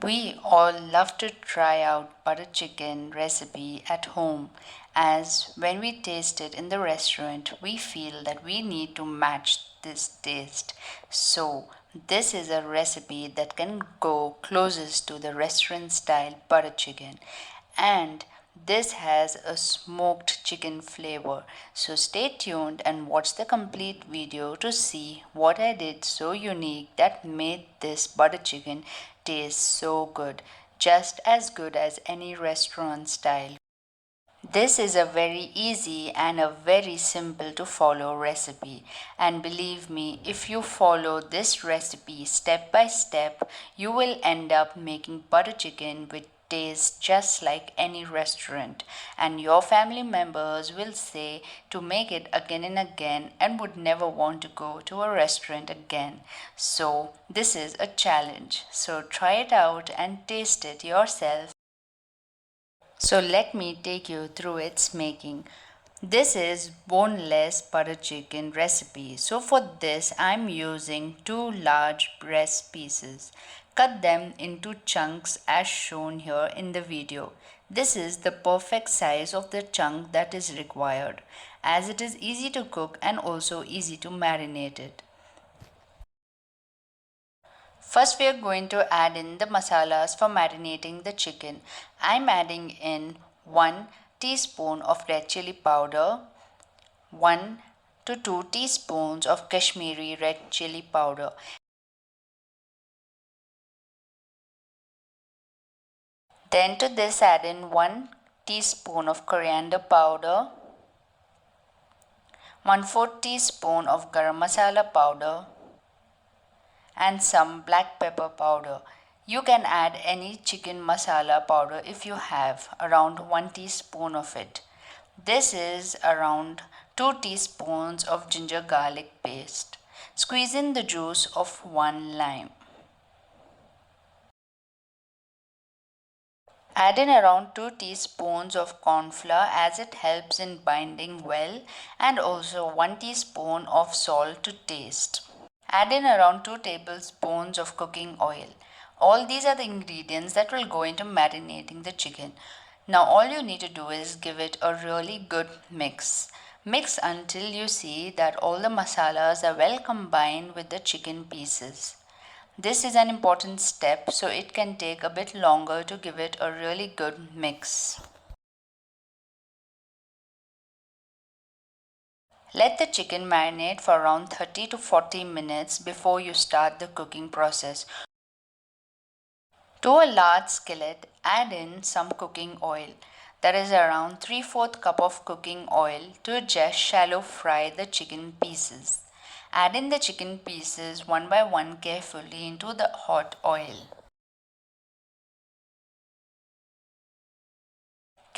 We all love to try out butter chicken recipe at home, as when we taste it in the restaurant we feel that we need to match this taste. So this is a recipe that can go closest to the restaurant style butter chicken, and this has a smoked chicken flavor. So stay tuned and watch the complete video to see what I did so unique that made this butter chicken taste so good, just as good as any restaurant style. This is a very easy and a very simple to follow recipe, and believe me, if you follow this recipe step by step, you will end up making butter chicken with taste just like any restaurant, and your family members will say to make it again and again and would never want to go to a restaurant again. So this is a challenge. So try it out and taste it yourself. So let me take you through its making. This is boneless butter chicken recipe. So for this I'm using 2 large breast pieces. Cut them into chunks as shown here in the video. This is the perfect size of the chunk that is required, as it is easy to cook and also easy to marinate it. First we are going to add in the masalas for marinating the chicken. I'm adding in 1 teaspoon of red chili powder, 1 to 2 teaspoons of Kashmiri red chili powder. Then to this add in 1 teaspoon of coriander powder, 1/4 teaspoon of garam masala powder, and some black pepper powder. You can add any chicken masala powder if you have, around 1 teaspoon of it. This is around 2 teaspoons of ginger garlic paste. Squeeze in the juice of 1 lime. Add in around 2 teaspoons of corn flour, as it helps in binding well, and also 1 teaspoon of salt to taste. Add in around 2 tablespoons of cooking oil. All these are the ingredients that will go into marinating the chicken. Now all you need to do is give it a really good mix. Mix until you see that all the masalas are well combined with the chicken pieces. This is an important step, so it can take a bit longer to give it a really good mix. Let the chicken marinate for around 30 to 40 minutes before you start the cooking process. To a large skillet, add in some cooking oil. That is around 3/4 cup of cooking oil to just shallow fry the chicken pieces. Add in the chicken pieces one by one carefully into the hot oil.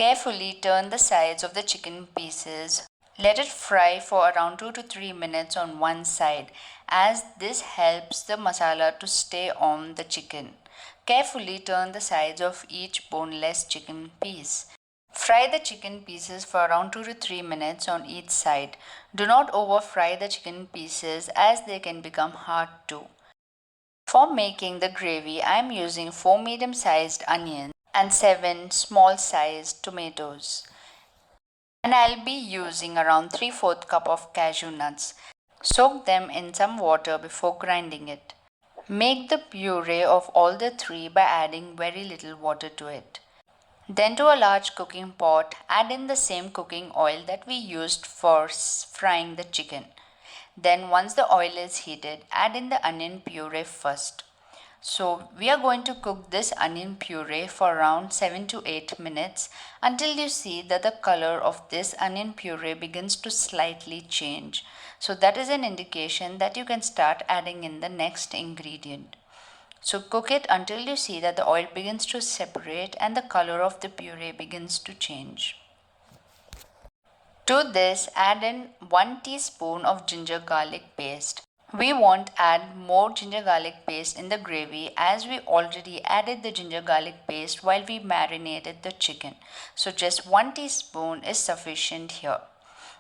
Carefully turn the sides of the chicken pieces. Let it fry for around 2 to 3 minutes on one side, as this helps the masala to stay on the chicken. Carefully turn the sides of each boneless chicken piece. Fry the chicken pieces for around 2 to 3 minutes on each side. Do not over fry the chicken pieces, as they can become hard too. For making the gravy, I am using 4 medium-sized onions and 7 small-sized tomatoes. And I'll be using around 3/4 cup of cashew nuts. Soak them in some water before grinding it. Make the puree of all the three by adding very little water to it. Then to a large cooking pot, add in the same cooking oil that we used for frying the chicken. Then once the oil is heated, add in the onion puree first. So we are going to cook this onion puree for around 7 to 8 minutes until you see that the color of this onion puree begins to slightly change. So that is an indication that you can start adding in the next ingredient. So cook it until you see that the oil begins to separate and the color of the puree begins to change. To this, add in 1 teaspoon of ginger garlic paste. We won't add more ginger garlic paste in the gravy, as we already added the ginger garlic paste while we marinated the chicken. So just 1 teaspoon is sufficient here.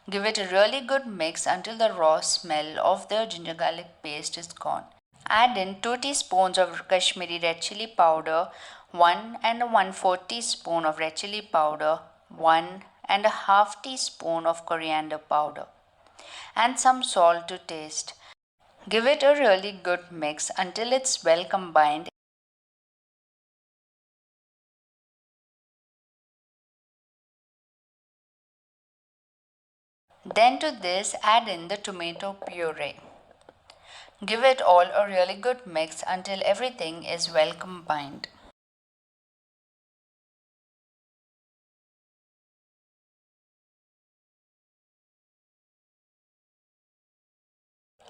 Give it a really good mix until the raw smell of the ginger garlic paste is gone. Add in 2 teaspoons of Kashmiri red chili powder, 1 and 1/4 teaspoon of red chili powder, 1 and a half teaspoon of coriander powder, and some salt to taste. Give it a really good mix until it's well combined. Then to this add in the tomato puree. Give it all a really good mix until everything is well combined.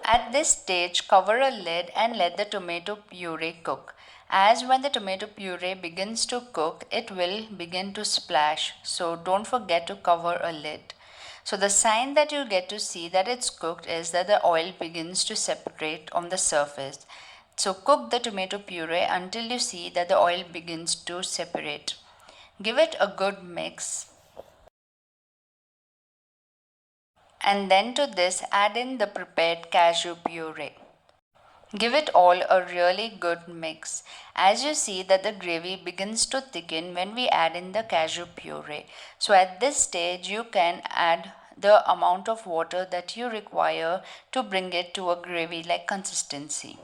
At this stage, cover a lid and let the tomato puree cook. As when the tomato puree begins to cook, it will begin to splash, so don't forget to cover a lid. So the sign that you get to see that it's cooked is that the oil begins to separate on the surface. So cook the tomato puree until you see that the oil begins to separate. Give it a good mix. And then to this add in the prepared cashew puree. Give it all a really good mix. As you see that the gravy begins to thicken when we add in the cashew puree. So at this stage you can add the amount of water that you require to bring it to a gravy like consistency.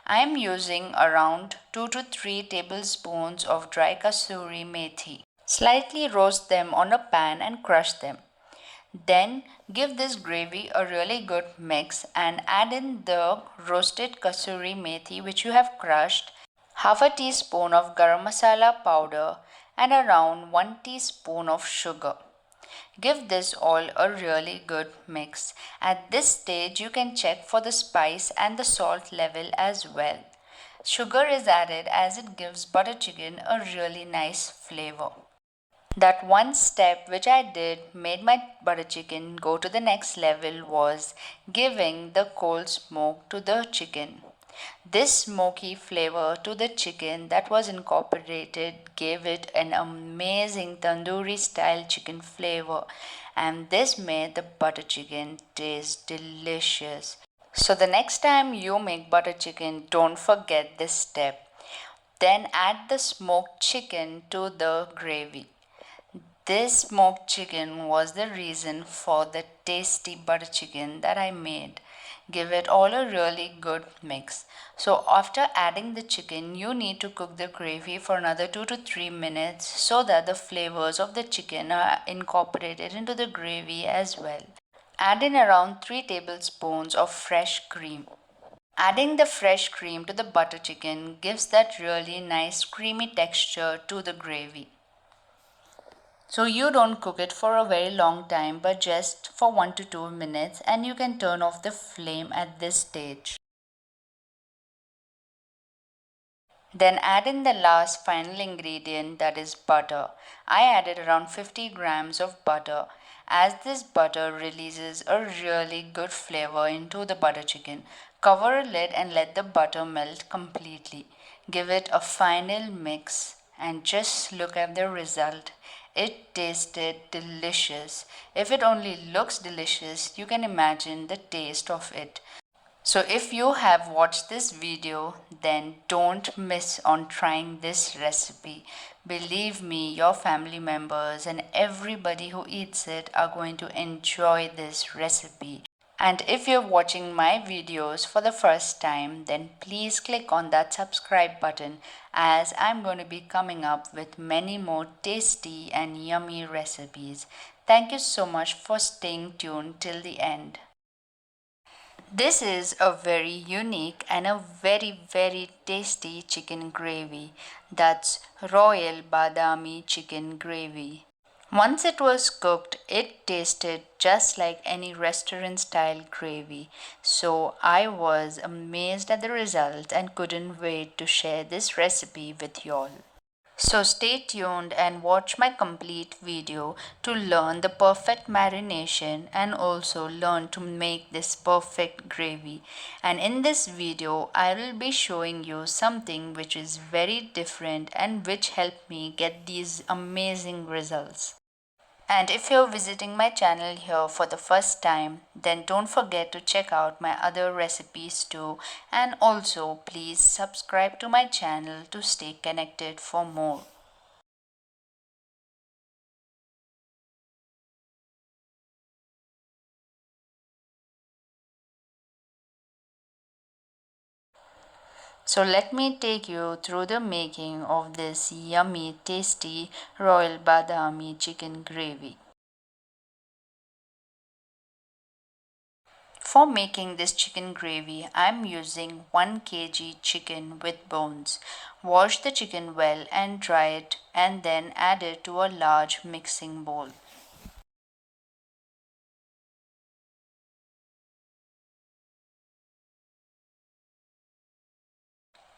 I am using around 2 to 3 tablespoons of dry kasuri methi. Slightly roast them on a pan and crush them. Then give this gravy a really good mix and add in the roasted kasuri methi which you have crushed, half a teaspoon of garam masala powder and around 1 teaspoon of sugar. Give this all a really good mix. At this stage you can check for the spice and the salt level as well. Sugar is added as it gives butter chicken a really nice flavor. That one step which I did made my butter chicken go to the next level was giving the cold smoke to the chicken. This smoky flavor to the chicken that was incorporated gave it an amazing tandoori style chicken flavor, and this made the butter chicken taste delicious. So the next time you make butter chicken, don't forget this step. Then add the smoked chicken to the gravy. This smoked chicken was the reason for the tasty butter chicken that I made. Give it all a really good mix. So after adding the chicken, you need to cook the gravy for another 2 to 3 minutes so that the flavors of the chicken are incorporated into the gravy as well. Add in around 3 tablespoons of fresh cream. Adding the fresh cream to the butter chicken gives that really nice creamy texture to the gravy. So you don't cook it for a very long time but just for 1 to 2 minutes, and you can turn off the flame at this stage. Then add in the last final ingredient, that is butter. I added around 50 grams of butter as this butter releases a really good flavor into the butter chicken. Cover a lid and let the butter melt completely. Give it a final mix and just look at the result. It tasted delicious. If it only looks delicious, you can imagine the taste of it. So if you have watched this video, then don't miss on trying this recipe. Believe me, your family members and everybody who eats it are going to enjoy this recipe. And if you're watching my videos for the first time, then please click on that subscribe button, as I'm going to be coming up with many more tasty and yummy recipes. Thank you so much for staying tuned till the end. This is a very unique and a very tasty chicken gravy. That's Royal Badami chicken gravy. Once it was cooked, it tasted just like any restaurant style gravy. So I was amazed at the result and couldn't wait to share this recipe with y'all. So stay tuned and watch my complete video to learn the perfect marination and also learn to make this perfect gravy. And in this video, I will be showing you something which is very different and which helped me get these amazing results. And if you're visiting my channel here for the first time, then don't forget to check out my other recipes too. And also, please subscribe to my channel to stay connected for more. So let me take you through the making of this yummy, tasty royal badami chicken gravy. For making this chicken gravy, I'm using 1 kg chicken with bones. Wash the chicken well and dry it and then add it to a large mixing bowl.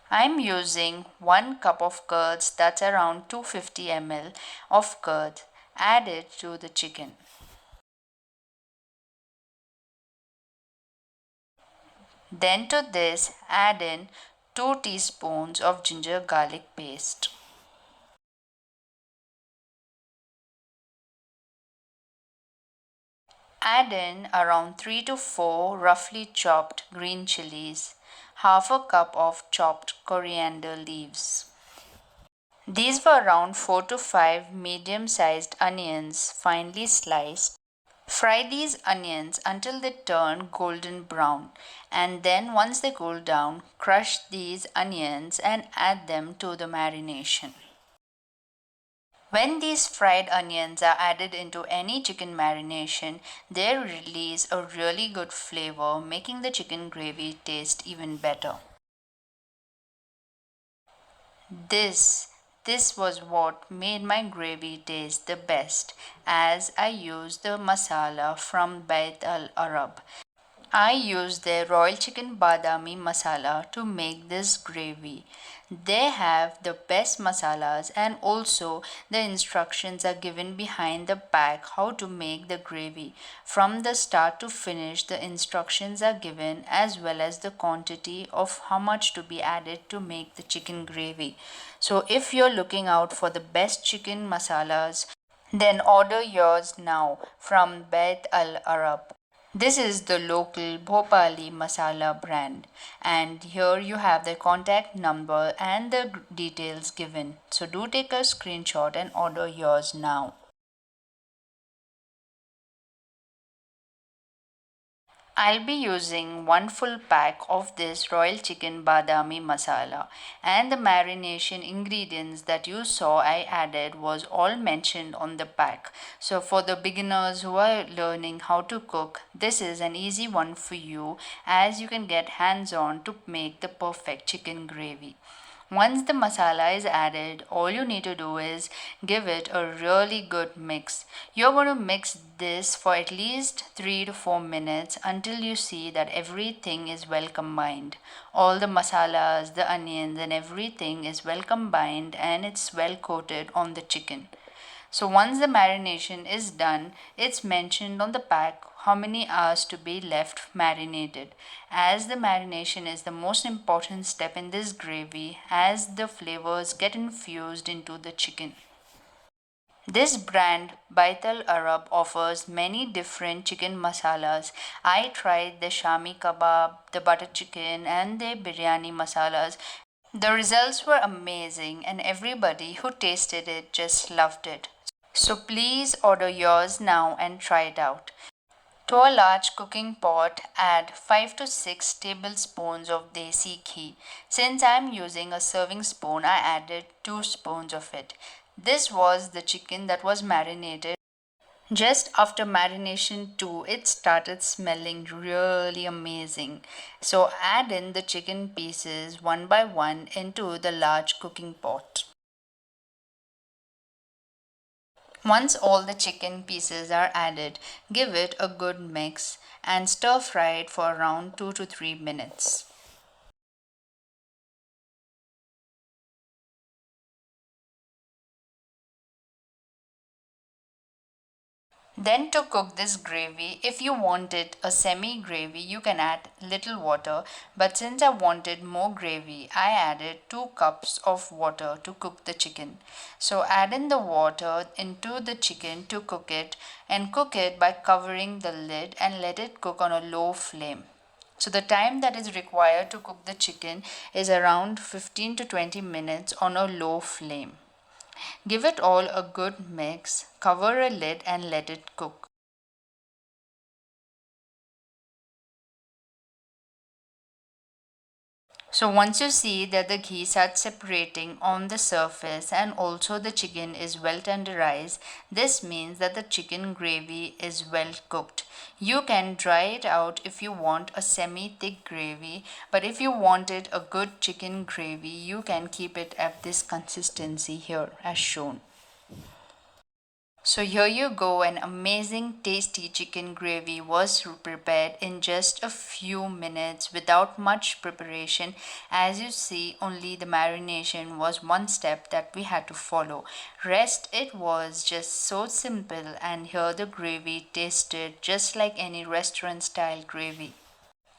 I'm using 1 cup of curds, that's around 250 ml of curd. Add it to the chicken. Then to this add in 2 teaspoons of ginger garlic paste. Add in around 3 to 4 roughly chopped green chilies, half a cup of chopped coriander leaves. These were around 4 to 5 medium sized onions finely sliced. Fry these onions until they turn golden brown, and then once they cool down, crush these onions and add them to the marination. When these fried onions are added into any chicken marination, they release a really good flavor, making the chicken gravy taste even better. This this was what made my gravy taste the best, as I used the masala from Bait al Arab. I use their royal chicken badami masala to make this gravy. They have the best masalas, and also the instructions are given behind the pack how to make the gravy. From the start to finish, the instructions are given as well as the quantity of how much to be added to make the chicken gravy. So if you're looking out for the best chicken masalas, then order yours now from Bait Al Arab. This is the local Bhopali masala brand, and here you have the contact number and the details given. So do take a screenshot and order yours now. I'll be using 1 full pack of this royal chicken badami masala, and the marination ingredients that you saw I added was all mentioned on the pack. So for the beginners who are learning how to cook, this is an easy one for you, as you can get hands on to make the perfect chicken gravy. Once the masala is added, all you need to do is give it a really good mix. You're going to mix this for at least 3 to 4 minutes until you see that everything is well combined. All the masalas, the onions, and everything is well combined and it's well coated on the chicken. So once the marination is done, it's mentioned on the pack how many hours to be left marinated, as the marination is the most important step in this gravy, as the flavors get infused into the chicken. This brand, Baital Arab, offers many different chicken masalas. I tried the Shami kebab, the butter chicken, and the biryani masalas. The results were amazing, and everybody who tasted it just loved it. So please order yours now and try it out. To a large cooking pot, add 5 to 6 tablespoons of desi ghee. Since I am using a serving spoon, I added 2 spoons of it. This was the chicken that was marinated. Just after marination too, it started smelling really amazing. So add in the chicken pieces one by one into the large cooking pot. Once all the chicken pieces are added, give it a good mix and stir fry it for around 2 to 3 minutes. Then to cook this gravy, if you wanted a semi gravy, you can add little water. But since I wanted more gravy, I added 2 cups of water to cook the chicken. So add in the water into the chicken to cook it, and cook it by covering the lid and let it cook on a low flame. So the time that is required to cook the chicken is around 15 to 20 minutes on a low flame. Give it all a good mix, cover a lid and let it cook. So once you see that the ghee starts separating on the surface and also the chicken is well tenderized, this means that the chicken gravy is well cooked. You can dry it out if you want a semi-thick gravy, but if you wanted a good chicken gravy, you can keep it at this consistency here as shown. So here you go, an amazing tasty chicken gravy was prepared in just a few minutes without much preparation. As you see, only the marination was one step that we had to follow. Rest it was just so simple, and here the gravy tasted just like any restaurant style gravy.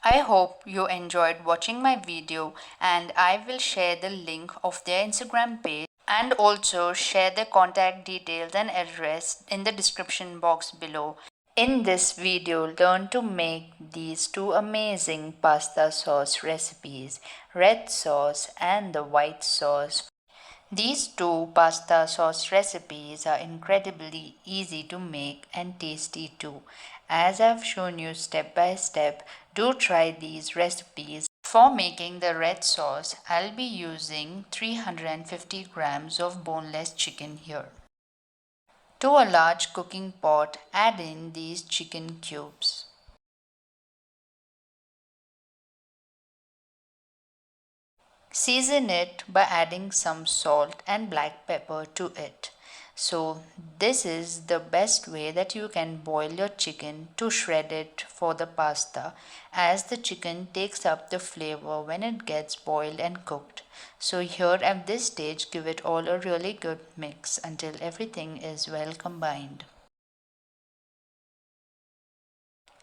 I hope you enjoyed watching my video, and I will share the link of their Instagram page and also share their contact details and address in the description box below. In this video, learn to make these two amazing pasta sauce recipes, red sauce and the white sauce. These two pasta sauce recipes are incredibly easy to make and tasty too. As I've shown you step by step, do try these recipes. For making the red sauce, I'll be using 350 grams of boneless chicken here. To a large cooking pot, add in these chicken cubes. Season it by adding some salt and black pepper to it. So this is the best way that you can boil your chicken to shred it for the pasta, as the chicken takes up the flavor when it gets boiled and cooked. So here at this stage, give it all a really good mix until everything is well combined.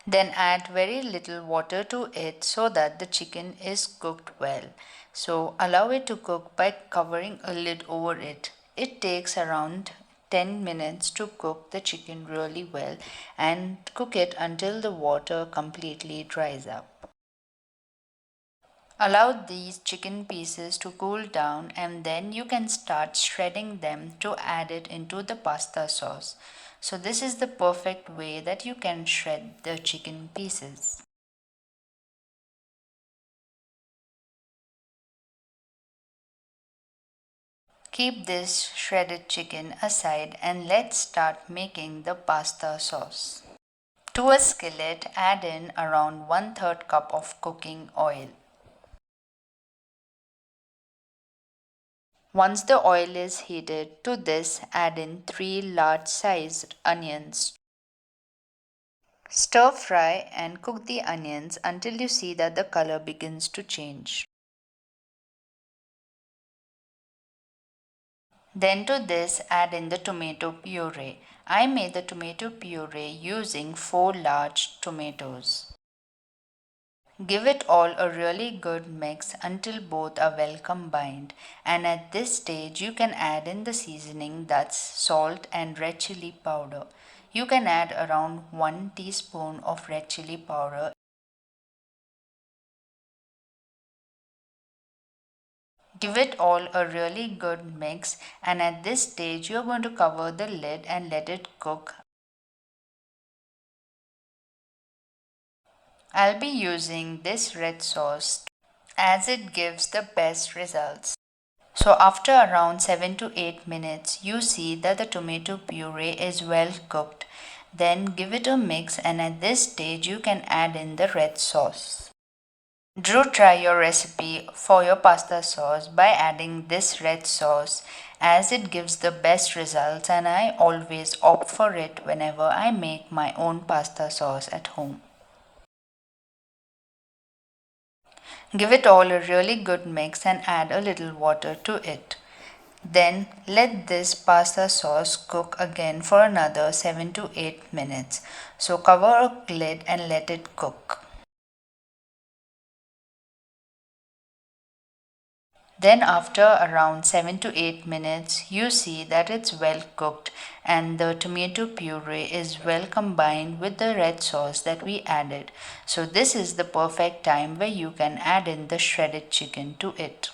Then add very little water to it so that the chicken is cooked well. So allow it to cook by covering a lid over it. It takes around 10 minutes to cook the chicken really well, and cook it until the water completely dries up. Allow these chicken pieces to cool down, and then you can start shredding them to add it into the pasta sauce. So this is the perfect way that you can shred the chicken pieces. Keep this shredded chicken aside and let's start making the pasta sauce. To a skillet, add in around 1/3 cup of cooking oil. Once the oil is heated, to this add in 3 large sized onions. Stir fry and cook the onions until you see that the color begins to change. Then to this add in the tomato puree. I made the tomato puree using 4 large tomatoes. Give it all a really good mix until both are well combined, and at this stage you can add in the seasoning, that's salt and red chili powder. You can add around 1 teaspoon of red chili powder. Give it all a really good mix, and at this stage you are going to cover the lid and let it cook. I'll be using this red sauce as it gives the best results. So after around 7 to 8 minutes, you see that the tomato puree is well cooked. Then give it a mix, and at this stage you can add in the red sauce. Do try your recipe for your pasta sauce by adding this red sauce, as it gives the best results, and I always opt for it whenever I make my own pasta sauce at home. Give it all a really good mix and add a little water to it. Then let this pasta sauce cook again for another 7 to 8 minutes. So cover a lid and let it cook. Then after around 7 to 8 minutes, you see that it's well cooked and the tomato puree is well combined with the red sauce that we added. So this is the perfect time where you can add in the shredded chicken to it.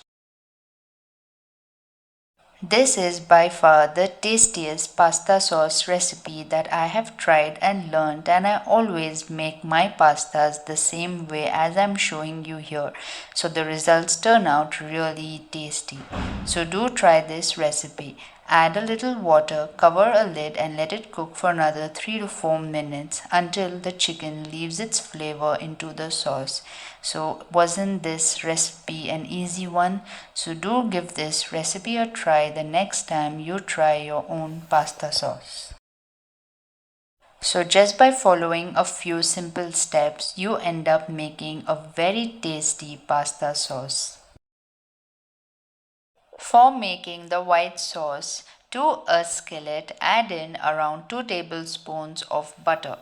This is by far the tastiest pasta sauce recipe that I have tried and learned, and I always make my pastas the same way as I'm showing you here. So the results turn out really tasty. So do try this recipe. Add a little water, cover a lid and let it cook for another 3 to 4 minutes until the chicken leaves its flavor into the sauce. So wasn't this recipe an easy one? So do give this recipe a try the next time you try your own pasta sauce. So just by following a few simple steps, you end up making a very tasty pasta sauce. For making the white sauce, to a skillet add in around 2 tablespoons of butter.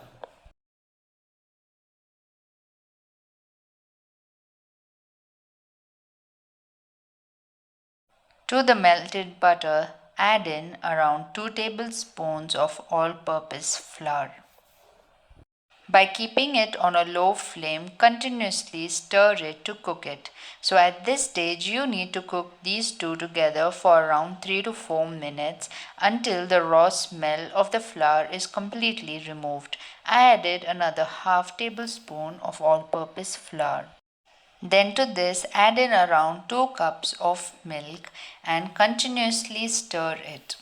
To the melted butter, add in around 2 tablespoons of all-purpose flour. By keeping it on a low flame, continuously stir it to cook it. So at this stage, you need to cook these two together for around 3 to 4 minutes until the raw smell of the flour is completely removed. I added another half tablespoon of all-purpose flour. Then to this add in around 2 cups of milk and continuously stir it.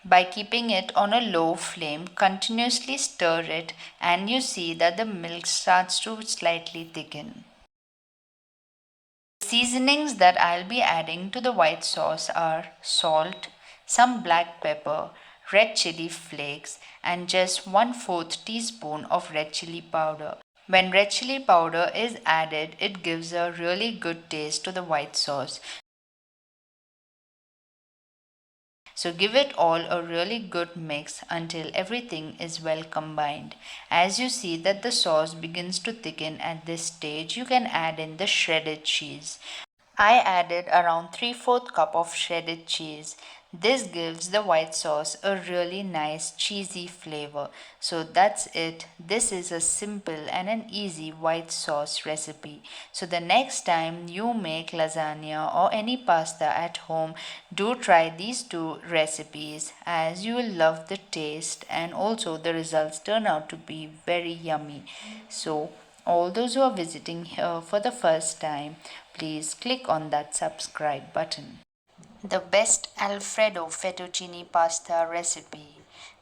By keeping it on a low flame, continuously stir it and you see that the milk starts to slightly thicken. Seasonings that I'll be adding to the white sauce are salt, some black pepper, red chili flakes and just 1/4 teaspoon of red chili powder. When red chili powder is added, it gives a really good taste to the white sauce. So give it all a really good mix until everything is well combined. As you see that the sauce begins to thicken at this stage, you can add in the shredded cheese. I added around 3/4 cup of shredded cheese. This gives the white sauce a really nice cheesy flavor. So that's it. This is a simple and an easy white sauce recipe. So the next time you make lasagna or any pasta at home, do try these two recipes as you will love the taste and also the results turn out to be very yummy. So all those who are visiting here for the first time, please click on that subscribe button. The best Alfredo fettuccine pasta recipe.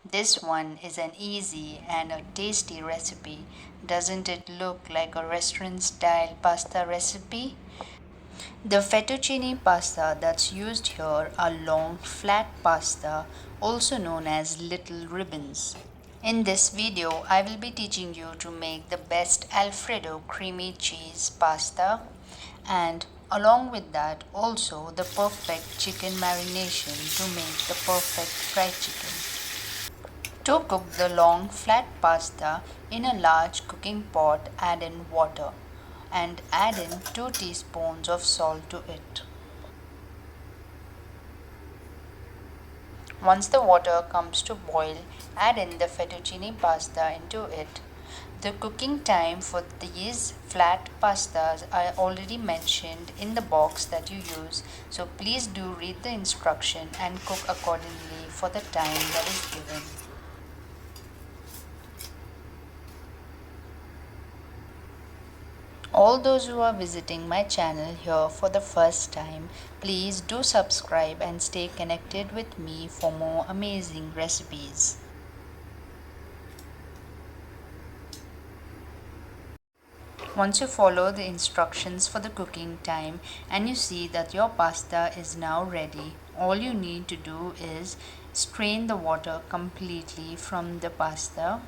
This one is an easy and a tasty recipe. Doesn't it look like a restaurant style pasta recipe? The fettuccine pasta that's used here are long flat pasta, also known as little ribbons. In this video, I will be teaching you to make the best Alfredo creamy cheese pasta and along with that also the perfect chicken marination to make the perfect fried chicken. To cook the long flat pasta in a large cooking pot, add in water and add in 2 teaspoons of salt to it. Once the water comes to boil, add in the fettuccine pasta into it. The cooking time for these flat pastas I already mentioned in the box that you use, so please do read the instruction and cook accordingly for the time that is given. All those who are visiting my channel here for the first time, please do subscribe and stay connected with me for more amazing recipes. Once you follow the instructions for the cooking time and you see that your pasta is now ready, all you need to do is strain the water completely from the pasta.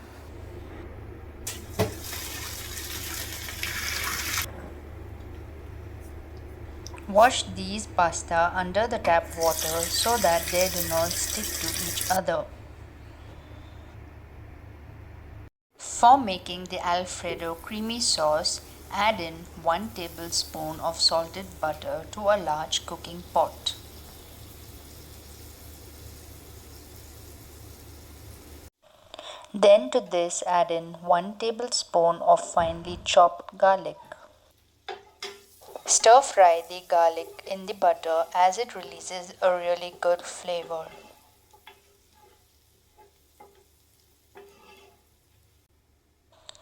Wash these pasta under the tap water so that they do not stick to each other. For making the Alfredo creamy sauce, add in 1 tablespoon of salted butter to a large cooking pot. Then to this add in 1 tablespoon of finely chopped garlic. Stir fry the garlic in the butter as it releases a really good flavor.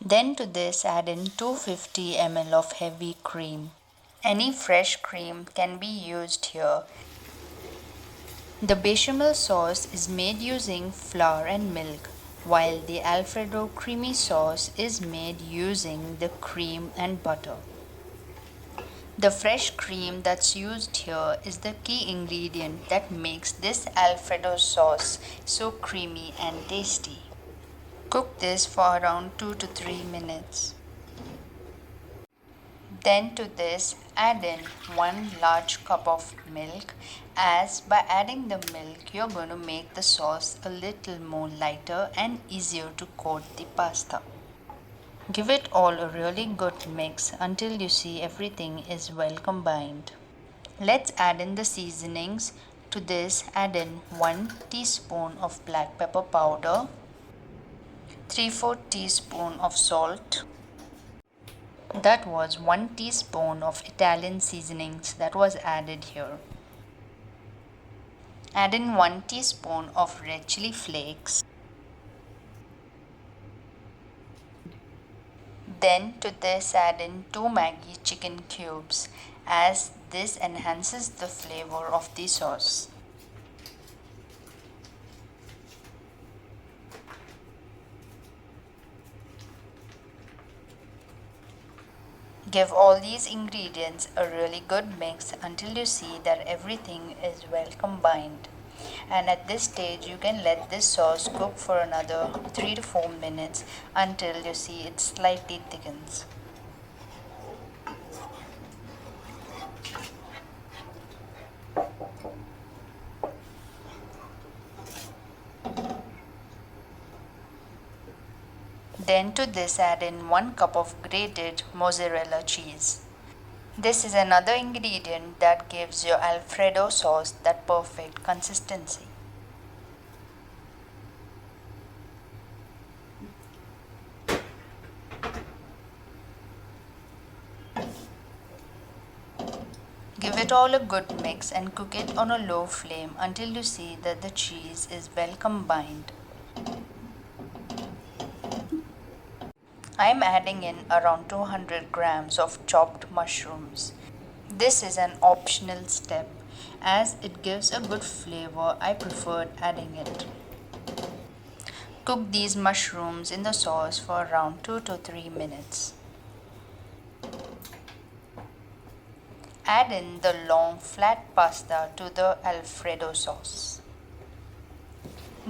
Then to this add in 250 ml of heavy cream. Any fresh cream can be used here. The bechamel sauce is made using flour and milk, while the Alfredo creamy sauce is made using the cream and butter. The fresh cream that's used here is the key ingredient that makes this Alfredo sauce so creamy and tasty. Cook this for around 2 to 3 minutes. Then to this add in 1 large cup of milk, as by adding the milk you're going to make the sauce a little more lighter and easier to coat the pasta. Give it all a really good mix until you see everything is well combined. Let's add in the seasonings. To this add in 1 teaspoon of black pepper powder, 3/4 teaspoon of salt. That was 1 teaspoon of Italian seasonings that was added here. Add in 1 teaspoon of red chili flakes. Then to this add in 2 Maggi chicken cubes, as this enhances the flavor of the sauce. Give all these ingredients a really good mix until you see that everything is well combined. And at this stage you can let this sauce cook for another 3 to 4 minutes until you see it slightly thickens. Then to this add in 1 cup of grated mozzarella cheese. This is another ingredient that gives your Alfredo sauce that perfect consistency. Give it all a good mix and cook it on a low flame until you see that the cheese is well combined. I am adding in around 200 grams of chopped mushrooms. This is an optional step. As it gives a good flavor, I preferred adding it. Cook these mushrooms in the sauce for around 2 to 3 minutes. Add in the long flat pasta to the Alfredo sauce.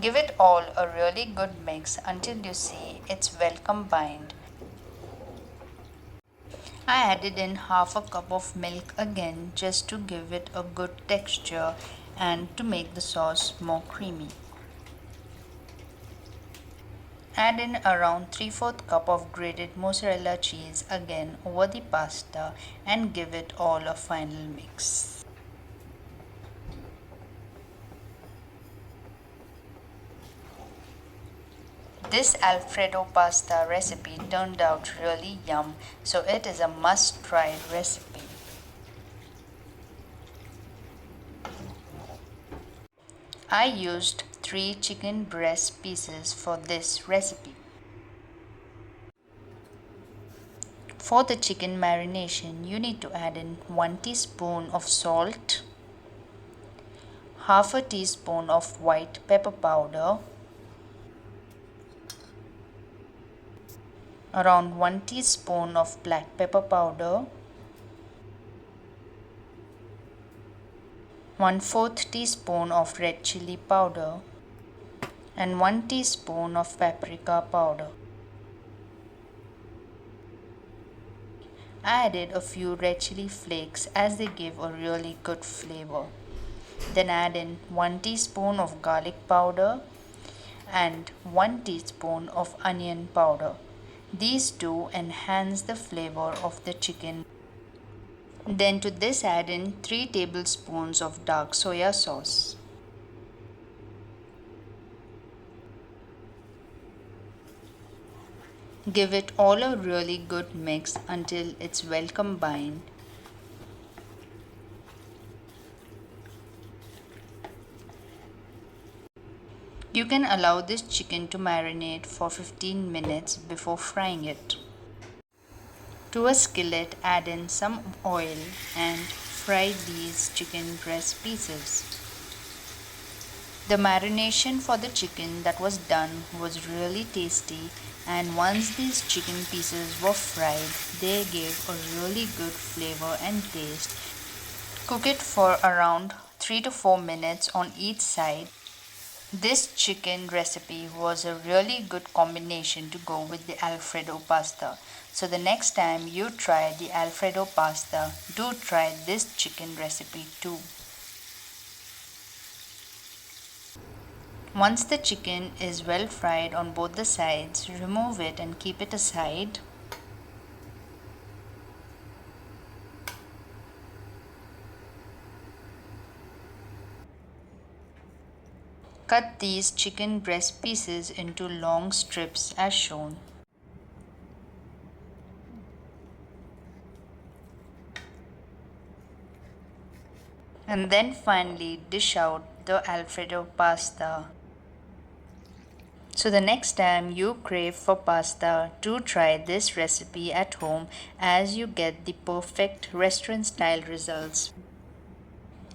Give it all a really good mix until you see it's well combined. I added in half a cup of milk again just to give it a good texture and to make the sauce more creamy. Add in around 3/4 cup of grated mozzarella cheese again over the pasta and give it all a final mix. This Alfredo pasta recipe turned out really yum, so it is a must-try recipe. I used 3 chicken breast pieces for this recipe. For the chicken marination, you need to add in 1 teaspoon of salt, half a teaspoon of white pepper powder, around 1 teaspoon of black pepper powder, 1/4 teaspoon of red chili powder, and 1 teaspoon of paprika powder. added a few red chili flakes as they give a really good flavor. Then add in 1 teaspoon of garlic powder and 1 teaspoon of onion powder. These two enhance the flavor of the chicken. Then to this add in 3 tablespoons of dark soya sauce. Give it all a really good mix until it's well combined. You can allow this chicken to marinate for 15 minutes before frying it. To a skillet, add in some oil and fry these chicken breast pieces. The marination for the chicken that was done was really tasty, and once these chicken pieces were fried, they gave a really good flavor and taste. Cook it for around 3 to 4 minutes on each side. This chicken recipe was a really good combination to go with the Alfredo pasta. So the next time you try the Alfredo pasta, do try this chicken recipe too. Once the chicken is well fried on both the sides, remove it and keep it aside. Cut these chicken breast pieces into long strips as shown. And then finally dish out the Alfredo pasta. So the next time you crave for pasta, do try this recipe at home as you get the perfect restaurant style results.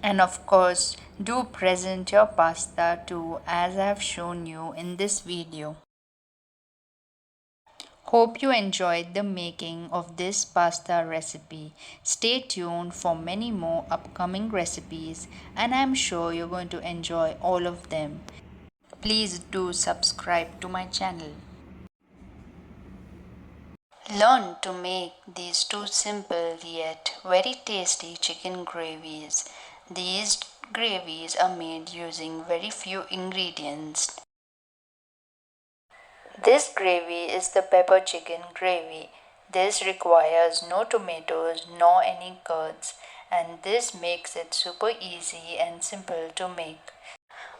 And of course, do present your pasta too as I have shown you in this video. Hope you enjoyed the making of this pasta recipe. Stay tuned for many more upcoming recipes and I'm sure you're going to enjoy all of them. Please do subscribe to my channel. Learn to make these two simple yet very tasty chicken gravies. These gravies are made using very few ingredients. This gravy is the pepper chicken gravy. This requires no tomatoes nor any curds, and this makes it super easy and simple to make.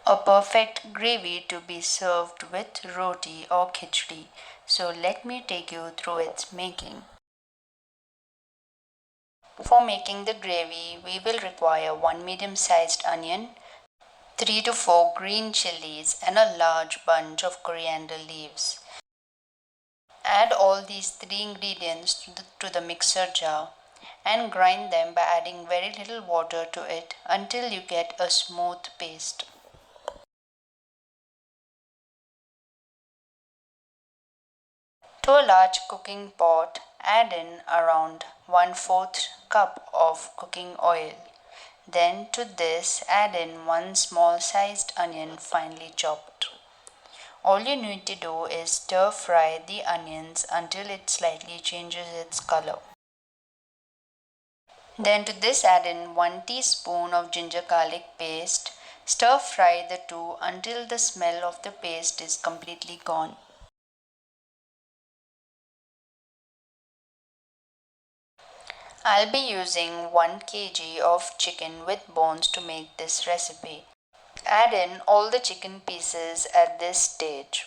A perfect gravy to be served with roti or khichdi. So let me take you through its making. For making the gravy, we will require 1 medium-sized onion, 3 to 4 green chilies and a large bunch of coriander leaves. Add all these 3 ingredients to the mixer jar and grind them by adding very little water to it until you get a smooth paste. To a large cooking pot, add in around 1/4 cup of cooking oil. Then to this, add in 1 small sized onion finely chopped. All you need to do is stir fry the onions until it slightly changes its color. Then to this add in 1 teaspoon of ginger garlic paste. Stir fry the two until the smell of the paste is completely gone. I'll be using 1 kg of chicken with bones to make this recipe. Add in all the chicken pieces at this stage.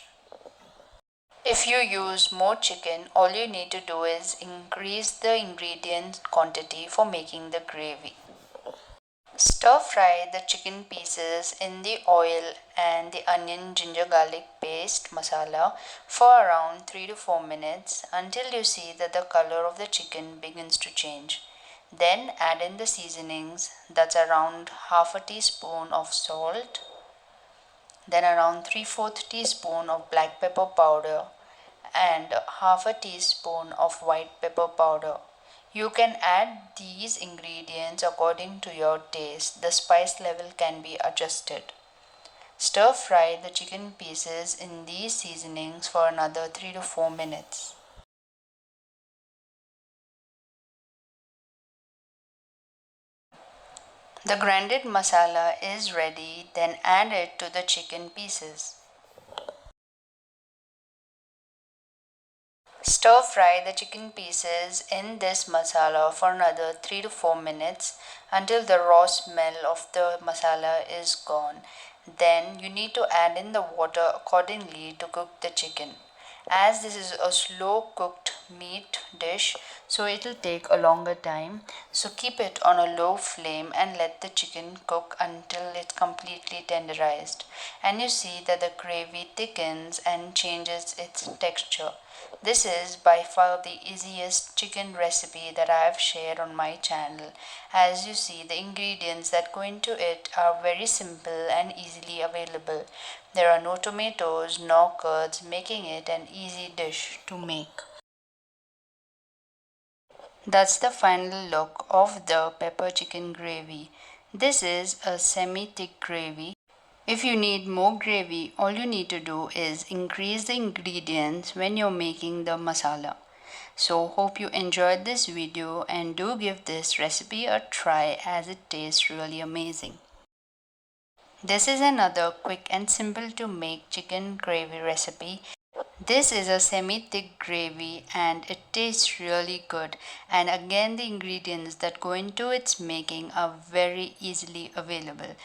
If you use more chicken, all you need to do is increase the ingredient quantity for making the gravy. Stir fry the chicken pieces in the oil and the onion ginger garlic paste masala for around 3 to 4 minutes until you see that the color of the chicken begins to change. Then add in the seasonings, that's around half a teaspoon of salt, then around 3/4 teaspoon of black pepper powder and half a teaspoon of white pepper powder. You can add these ingredients according to your taste. The spice level can be adjusted. Stir fry the chicken pieces in these seasonings for another 3 to 4 minutes. The grinded masala is ready, then add it to the chicken pieces. Stir fry the chicken pieces in this masala for another 3 to 4 minutes until the raw smell of the masala is gone. Then you need to add in the water accordingly to cook the chicken. As this is a slow cooked meat dish, so it will take a longer time. So keep it on a low flame and let the chicken cook until it's completely tenderized. And you see that the gravy thickens and changes its texture. This is by far the easiest chicken recipe that I have shared on my channel. As you see, the ingredients that go into it are very simple and easily available. There are no tomatoes, no curds, making it an easy dish to make. That's the final look of the pepper chicken gravy. This is a semi-thick gravy. If you need more gravy, all you need to do is increase the ingredients when you're making the masala. So hope you enjoyed this video and do give this recipe a try as it tastes really amazing. This is another quick and simple to make chicken gravy recipe. This is a semi-thick gravy and it tastes really good, and again the ingredients that go into its making are very easily available.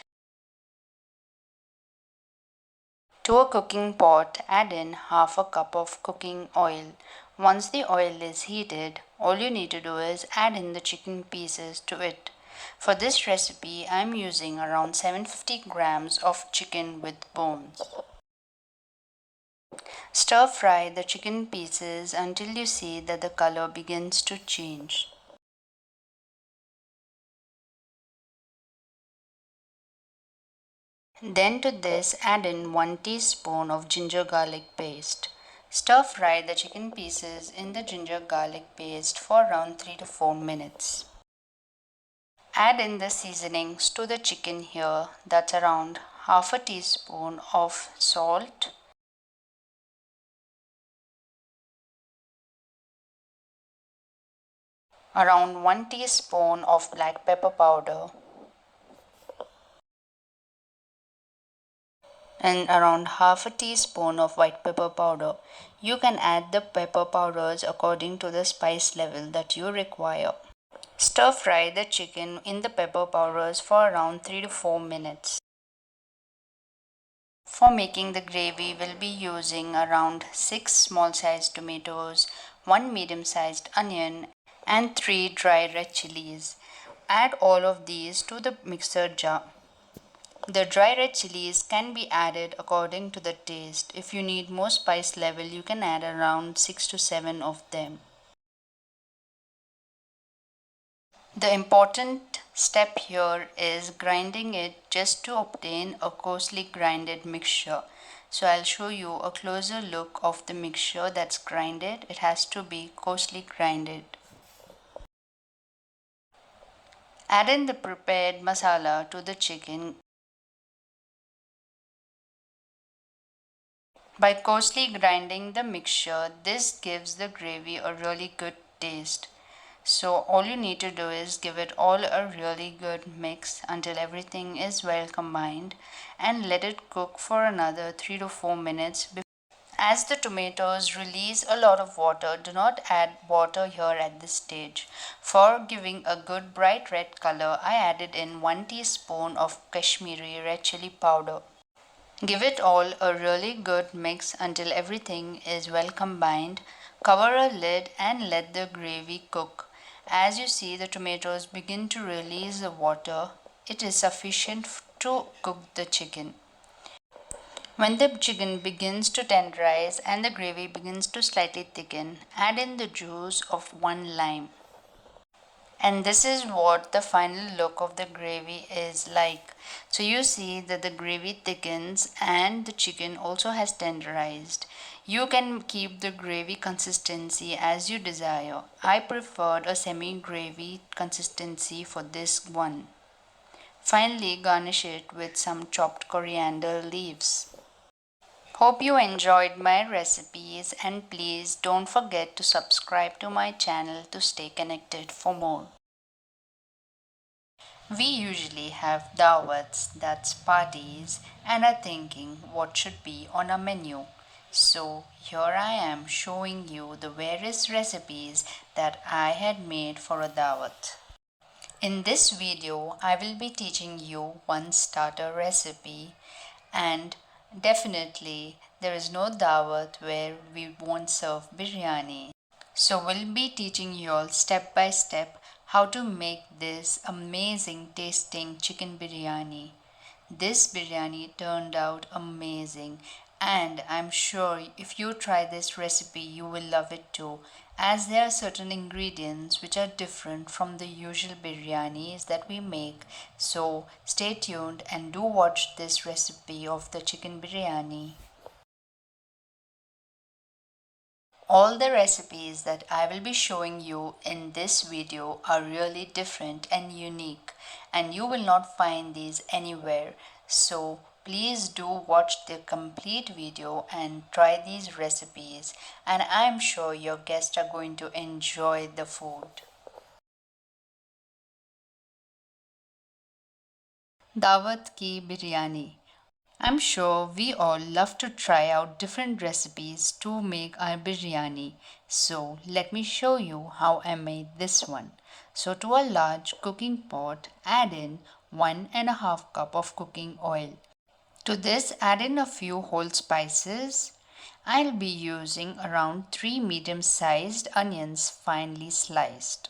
To a cooking pot, add in half a cup of cooking oil. Once the oil is heated, all you need to do is add in the chicken pieces to it. For this recipe, I am using around 750 grams of chicken with bones. Stir fry the chicken pieces until you see that the color begins to change. Then to this add in 1 teaspoon of ginger garlic paste. Stir fry the chicken pieces in the ginger garlic paste for around 3 to 4 minutes. Add in the seasonings to the chicken here, that's around half a teaspoon of salt, around 1 teaspoon of black pepper powder, and around half a teaspoon of white pepper powder. You can add the pepper powders according to the spice level that you require. Stir fry the chicken in the pepper powders for around 3 to 4 minutes. For making the gravy, we'll be using around 6 small sized tomatoes, 1 medium sized onion, and 3 dry red chilies. Add all of these to the mixer jar. The dry red chilies can be added according to the taste. If you need more spice level, you can add around 6 to 7 of them. The important step here is grinding it just to obtain a coarsely grinded mixture. So I'll show you a closer look of the mixture that's grinded. It has to be coarsely grinded. Add in the prepared masala to the chicken. By coarsely grinding the mixture, this gives the gravy a really good taste. So all you need to do is give it all a really good mix until everything is well combined and let it cook for another 3 to 4 minutes. As the tomatoes release a lot of water, do not add water here at this stage. For giving a good bright red color, I added in 1 teaspoon of Kashmiri red chili powder. Give it all a really good mix until everything is well combined. Cover a lid and let the gravy cook. As you see the tomatoes begin to release the water, it is sufficient to cook the chicken. When the chicken begins to tenderize and the gravy begins to slightly thicken, add in the juice of 1 lime. And this is what the final look of the gravy is like. So you see that the gravy thickens and the chicken also has tenderized. You can keep the gravy consistency as you desire. I preferred a semi-gravy consistency for this one. Finally, garnish it with some chopped coriander leaves. Hope you enjoyed my recipes, and please don't forget to subscribe to my channel to stay connected for more. We usually have dawats, that's parties, and are thinking what should be on our menu. So here I am showing you the various recipes that I had made for a dawat. In this video, I will be teaching you one starter recipe, and definitely there is no dawat where we won't serve biryani. So we'll be teaching you all step by step how to make this amazing tasting chicken biryani. This biryani turned out amazing, and I'm sure if you try this recipe you will love it too, as there are certain ingredients which are different from the usual biryanis that we make. So stay tuned and do watch this recipe of the chicken biryani. All the recipes that I will be showing you in this video are really different and unique, and you will not find these anywhere. So please do watch the complete video and try these recipes, and I am sure your guests are going to enjoy the food. Dawat ki biryani. I'm sure we all love to try out different recipes to make our biryani. So let me show you how I made this one. So to a large cooking pot, add in 1.5 cup of cooking oil. To this, add in a few whole spices. I'll be using around 3 medium-sized onions finely sliced.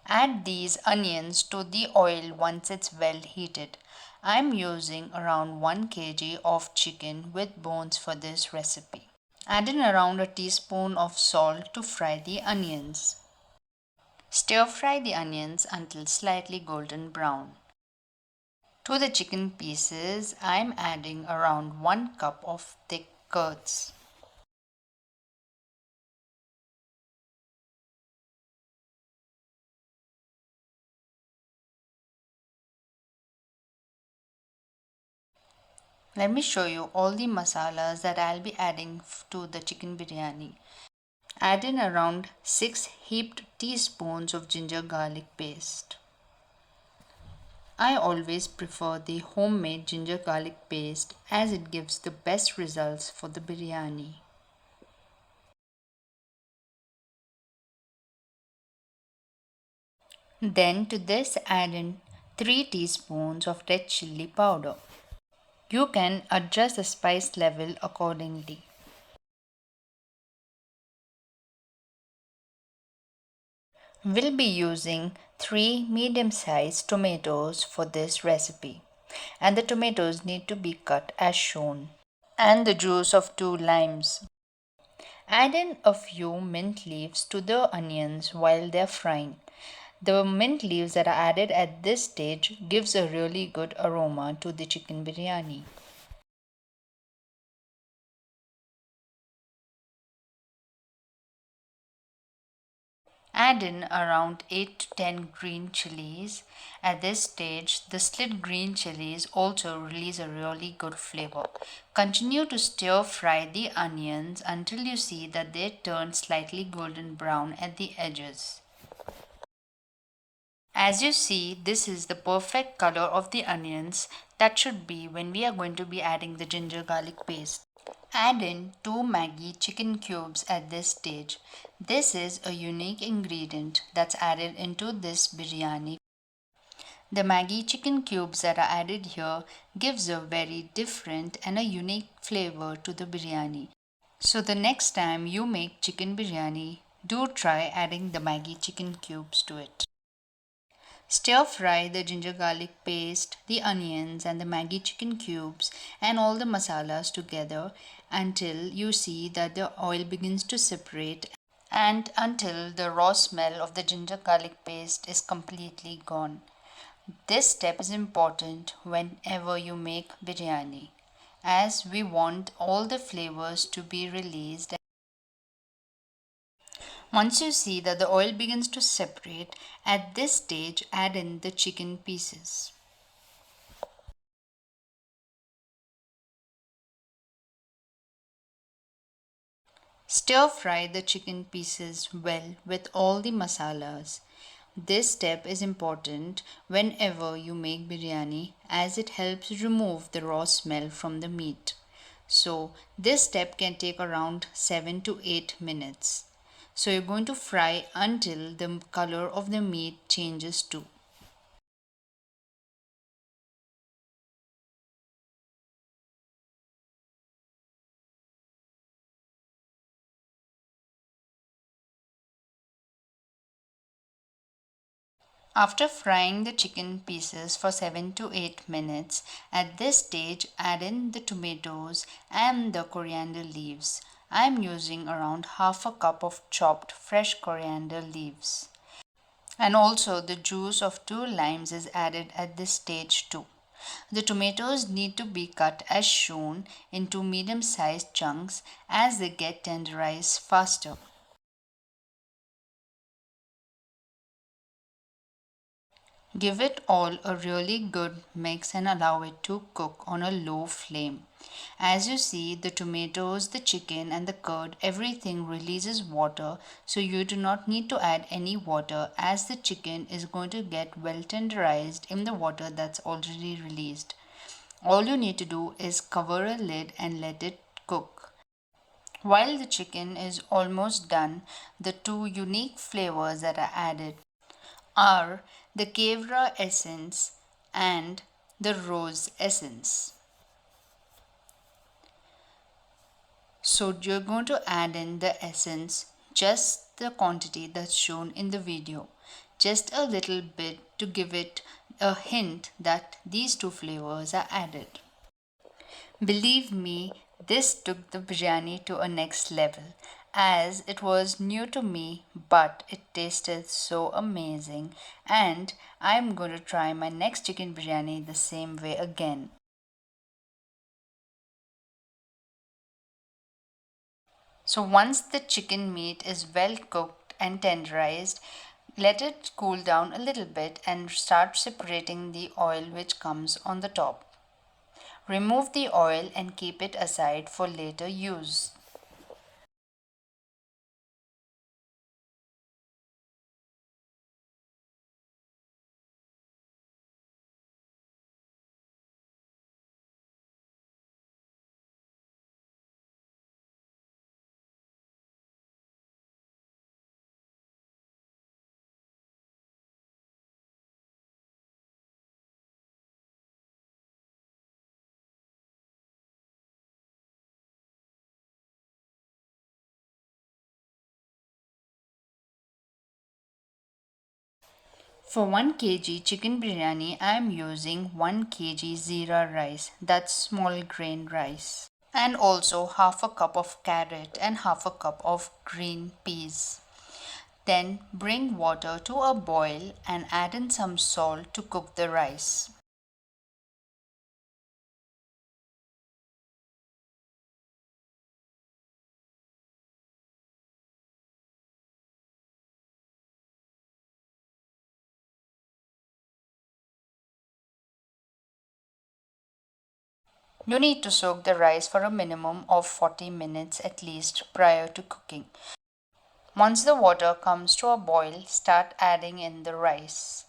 Add these onions to the oil once it's well heated. I'm using around 1 kg of chicken with bones for this recipe. Add in around a teaspoon of salt to fry the onions. Stir fry the onions until slightly golden brown. To the chicken pieces, I'm adding around 1 cup of thick curds. Let me show you all the masalas that I'll be adding to the chicken biryani. Add in around 6 heaped teaspoons of ginger garlic paste. I always prefer the homemade ginger garlic paste as it gives the best results for the biryani. Then to this add in 3 teaspoons of red chilli powder. You can adjust the spice level accordingly. We'll be using 3 medium-sized tomatoes for this recipe, and the tomatoes need to be cut as shown, and the juice of 2 limes. Add in a few mint leaves to the onions while they're frying. The mint leaves that are added at this stage gives a really good aroma to the chicken biryani. Add in around 8 to 10 green chilies. At this stage, the slit green chilies also release a really good flavor. Continue to stir fry the onions until you see that they turn slightly golden brown at the edges. As you see, this is the perfect color of the onions that should be when we are going to be adding the ginger garlic paste. Add in 2 Maggi chicken cubes at this stage. This is a unique ingredient that's added into this biryani. The Maggi chicken cubes that are added here gives a very different and a unique flavor to the biryani. So the next time you make chicken biryani, do try adding the Maggi chicken cubes to it. Stir fry the ginger garlic paste, the onions and the Maggi chicken cubes and all the masalas together until you see that the oil begins to separate and until the raw smell of the ginger garlic paste is completely gone. This step is important whenever you make biryani, as we want all the flavors to be released. Once you see that the oil begins to separate, at this stage add in the chicken pieces. Stir fry the chicken pieces well with all the masalas. This step is important whenever you make biryani as it helps remove the raw smell from the meat. So, this step can take around 7 to 8 minutes. So, you're going to fry until the color of the meat changes too. After frying the chicken pieces for 7 to 8 minutes, at this stage add in the tomatoes and the coriander leaves. I am using around half a cup of chopped fresh coriander leaves. And also the juice of 2 limes is added at this stage too. The tomatoes need to be cut as shown into medium sized chunks as they get tenderized faster. Give it all a really good mix and allow it to cook on a low flame. As you see, the tomatoes, the chicken, and the curd, everything releases water, so you do not need to add any water as the chicken is going to get well tenderized in the water that's already released. All you need to do is cover a lid and let it cook. While the chicken is almost done, the two unique flavors that are added are the Kevra essence and the rose essence. So you're going to add in the essence, just the quantity that's shown in the video, just a little bit to give it a hint that these two flavors are added. Believe me, this took the biryani to a next level as it was new to me, but it tasted so amazing, and I'm going to try my next chicken biryani the same way again. So once the chicken meat is well cooked and tenderized, let it cool down a little bit and start separating the oil which comes on the top. Remove the oil and keep it aside for later use. For 1 kg chicken biryani, I am using 1 kg zira rice, that's small grain rice, and also half a cup of carrot and half a cup of green peas. Then bring water to a boil and add in some salt to cook the rice. You need to soak the rice for a minimum of 40 minutes at least prior to cooking. Once the water comes to a boil, start adding in the rice.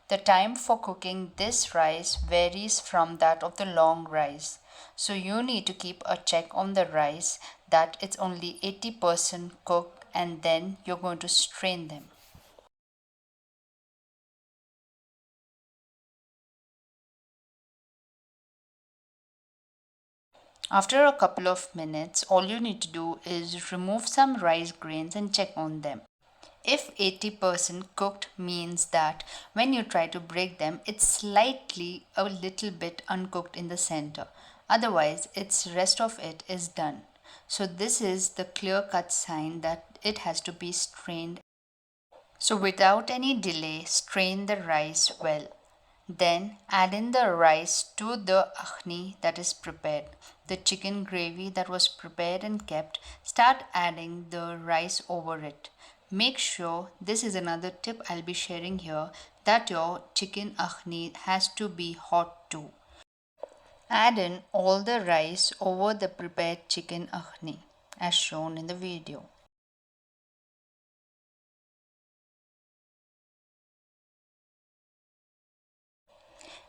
The time for cooking this rice varies from that of the long rice. So you need to keep a check on the rice that it's only 80% cooked and then you're going to strain them. After a couple of minutes, all you need to do is remove some rice grains and check on them. If 80% cooked means that when you try to break them, it's slightly a little bit uncooked in the center. Otherwise, its rest of it is done. So this is the clear cut sign that it has to be strained. So without any delay, strain the rice well. Then add in the rice to the akhni that is prepared. The chicken gravy that was prepared and kept, start adding the rice over it. Make sure, this is another tip I'll be sharing here, that your chicken akhni has to be hot too. Add in all the rice over the prepared chicken akhni as shown in the video.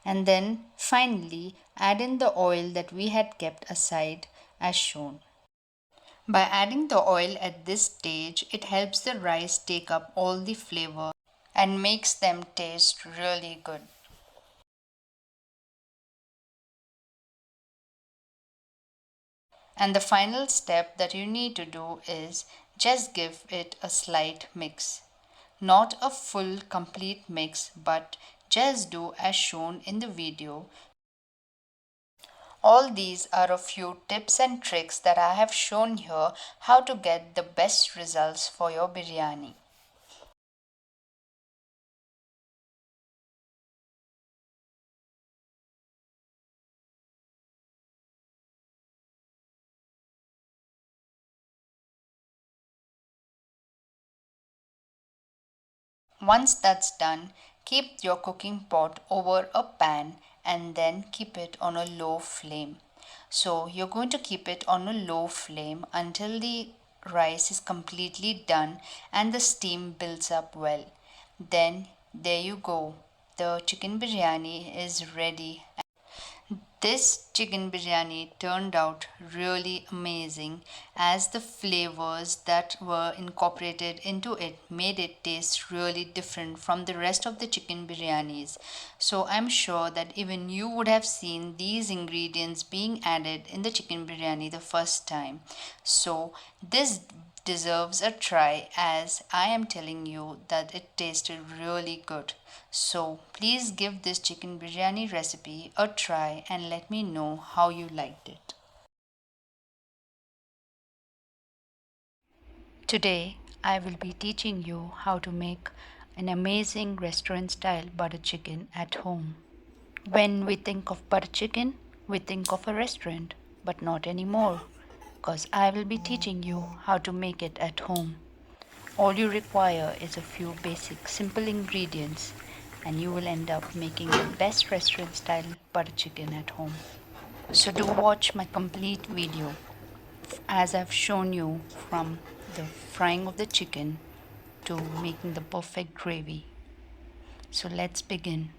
And then finally add in the oil that we had kept aside as shown. By adding the oil at this stage, it helps the rice take up all the flavor and makes them taste really good. And the final step that you need to do is just give it a slight mix. Not a full complete mix, but just do as shown in the video. All these are a few tips and tricks that I have shown here how to get the best results for your biryani. Once that's done, keep your cooking pot over a pan and then keep it on a low flame. So you're going to keep it on a low flame until the rice is completely done and the steam builds up well. Then there you go. The chicken biryani is ready. This chicken biryani turned out really amazing as the flavors that were incorporated into it made it taste really different from the rest of the chicken biryanis. So I'm sure that even you would have seen these ingredients being added in the chicken biryani the first time. So this deserves a try as I am telling you that it tasted really good. So please give this chicken biryani recipe a try and let me know how you liked it. Today I will be teaching you how to make an amazing restaurant style butter chicken at home. When we think of butter chicken, we think of a restaurant, but not anymore, because I will be teaching you how to make it at home. All you require is a few basic simple ingredients and you will end up making the best restaurant style butter chicken at home. So do watch my complete video as I've shown you from the frying of the chicken to making the perfect gravy. So let's begin.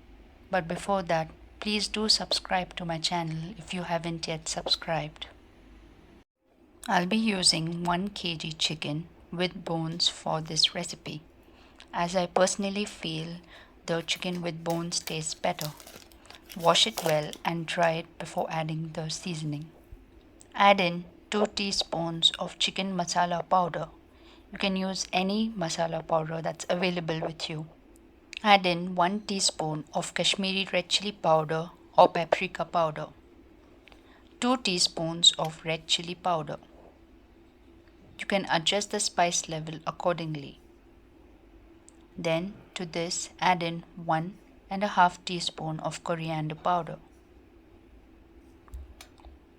But before that, please do subscribe to my channel if you haven't yet subscribed. I'll be using 1 kg chicken with bones for this recipe, as I personally feel the chicken with bones tastes better. Wash it well and dry it before adding the seasoning. Add in 2 teaspoons of chicken masala powder. You can use any masala powder that's available with you. Add in 1 teaspoon of Kashmiri red chili powder or paprika powder. 2 teaspoons of red chili powder. You can adjust the spice level accordingly. Then to this add in 1.5 teaspoon of coriander powder,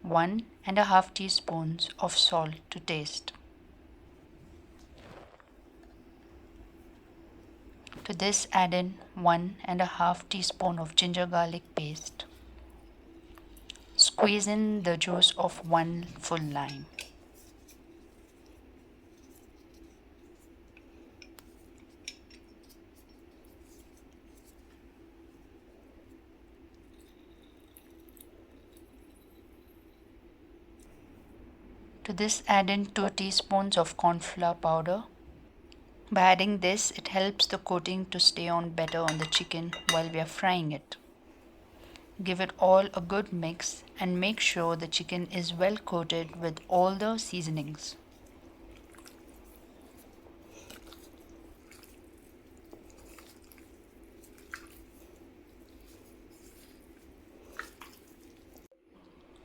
1.5 teaspoons of salt to taste. To this add in 1.5 teaspoon of ginger garlic paste. Squeeze in the juice of 1 full lime. To this add in 2 teaspoons of corn flour powder. By adding this, it helps the coating to stay on better on the chicken while we are frying it. Give it all a good mix and make sure the chicken is well coated with all the seasonings.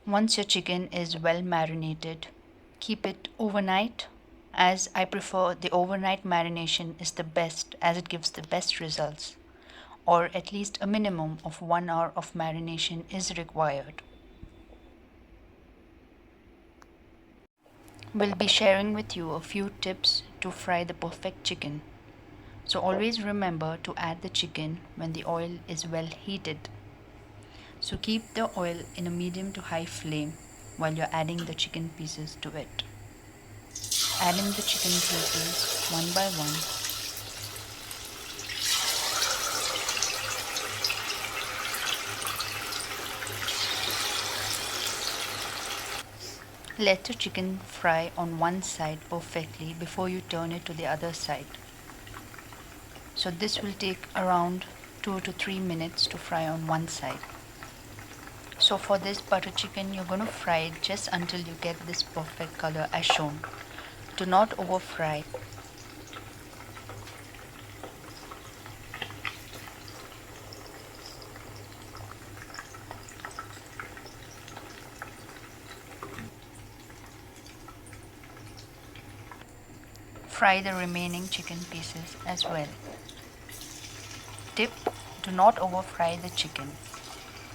Once your chicken is well marinated, keep it overnight, as I prefer the overnight marination is the best as it gives the best results, or at least a minimum of 1 hour of marination is required. We'll be sharing with you a few tips to fry the perfect chicken. So always remember to add the chicken when the oil is well heated. So keep the oil in a medium to high flame while you're adding the chicken pieces to it. Add in the chicken pieces one by one. Let the chicken fry on one side perfectly before you turn it to the other side. So this will take around 2 to 3 minutes to fry on one side. So for this butter chicken, you're going to fry it just until you get this perfect color as shown. Do not over fry. Fry the remaining chicken pieces as well. Tip: do not over fry the chicken,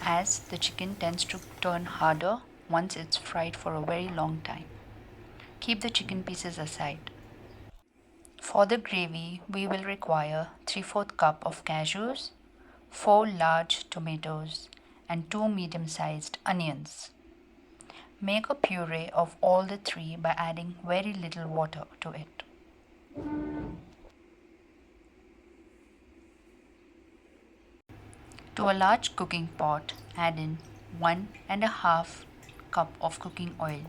as the chicken tends to turn harder once it's fried for a very long time. Keep the chicken pieces aside. For the gravy, we will require 3/4 cup of cashews, 4 large tomatoes, and 2 medium-sized onions. Make a puree of all the three by adding very little water to it. To a large cooking pot, add in 1.5 cup of cooking oil.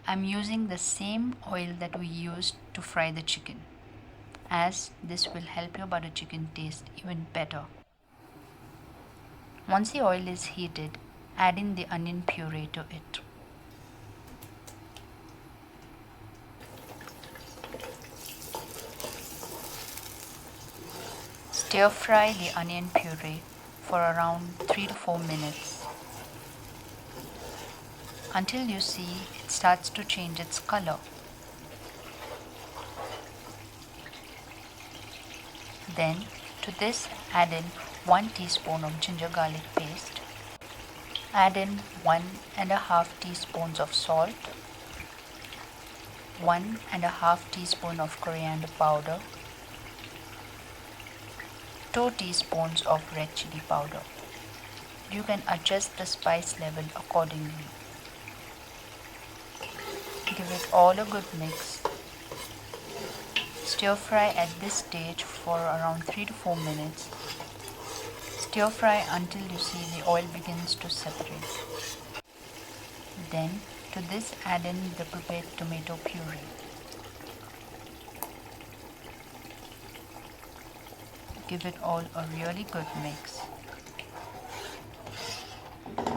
I'm using the same oil that we used to fry the chicken, as this will help your butter chicken taste even better. Once the oil is heated, add in the onion puree to it. Stir fry the onion puree for around 3 to 4 minutes until you see it starts to change its color. Then to this add in 1 teaspoon of ginger garlic paste. Add in 1.5 teaspoons of salt, 1.5 teaspoon of coriander powder, 2 teaspoons of red chili powder. You can adjust the spice level accordingly. Give it all a good mix. Stir fry at this stage for around 3 to 4 minutes. Stir fry until you see the oil begins to separate. Then to this add in the prepared tomato puree. Give it all a really good mix.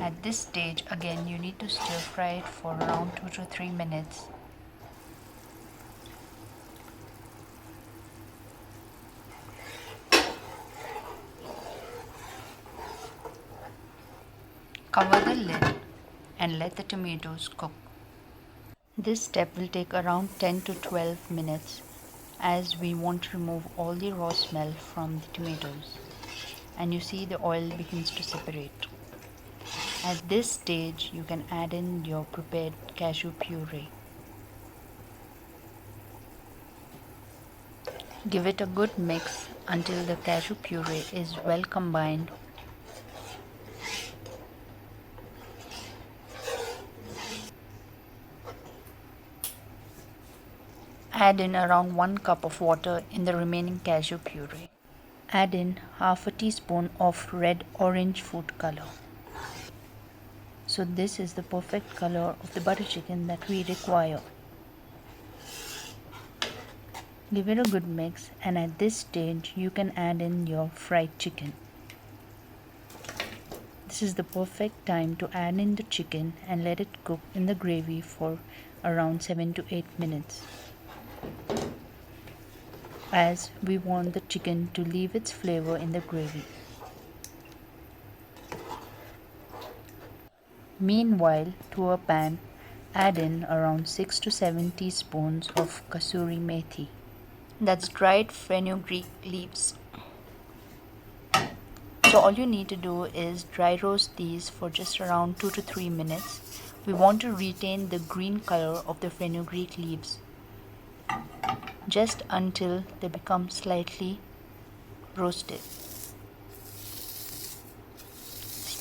At this stage again you need to stir fry it for around 2 to 3 minutes. Cover the lid and let the tomatoes cook. This step will take around 10 to 12 minutes, as we want to remove all the raw smell from the tomatoes, and you see the oil begins to separate. At this stage you can add in your prepared cashew puree. Give it a good mix until the cashew puree is well combined. Add in around 1 cup of water in the remaining cashew puree. Add in half a teaspoon of red orange food color. So this is the perfect color of the butter chicken that we require. Give it a good mix, and at this stage you can add in your fried chicken. This is the perfect time to add in the chicken and let it cook in the gravy for around 7 to 8 minutes, as we want the chicken to leave its flavor in the gravy. Meanwhile, to a pan, add in around 6 to 7 teaspoons of kasuri methi. That's dried fenugreek leaves. So all you need to do is dry roast these for just around 2 to 3 minutes. We want to retain the green color of the fenugreek leaves, just until they become slightly roasted.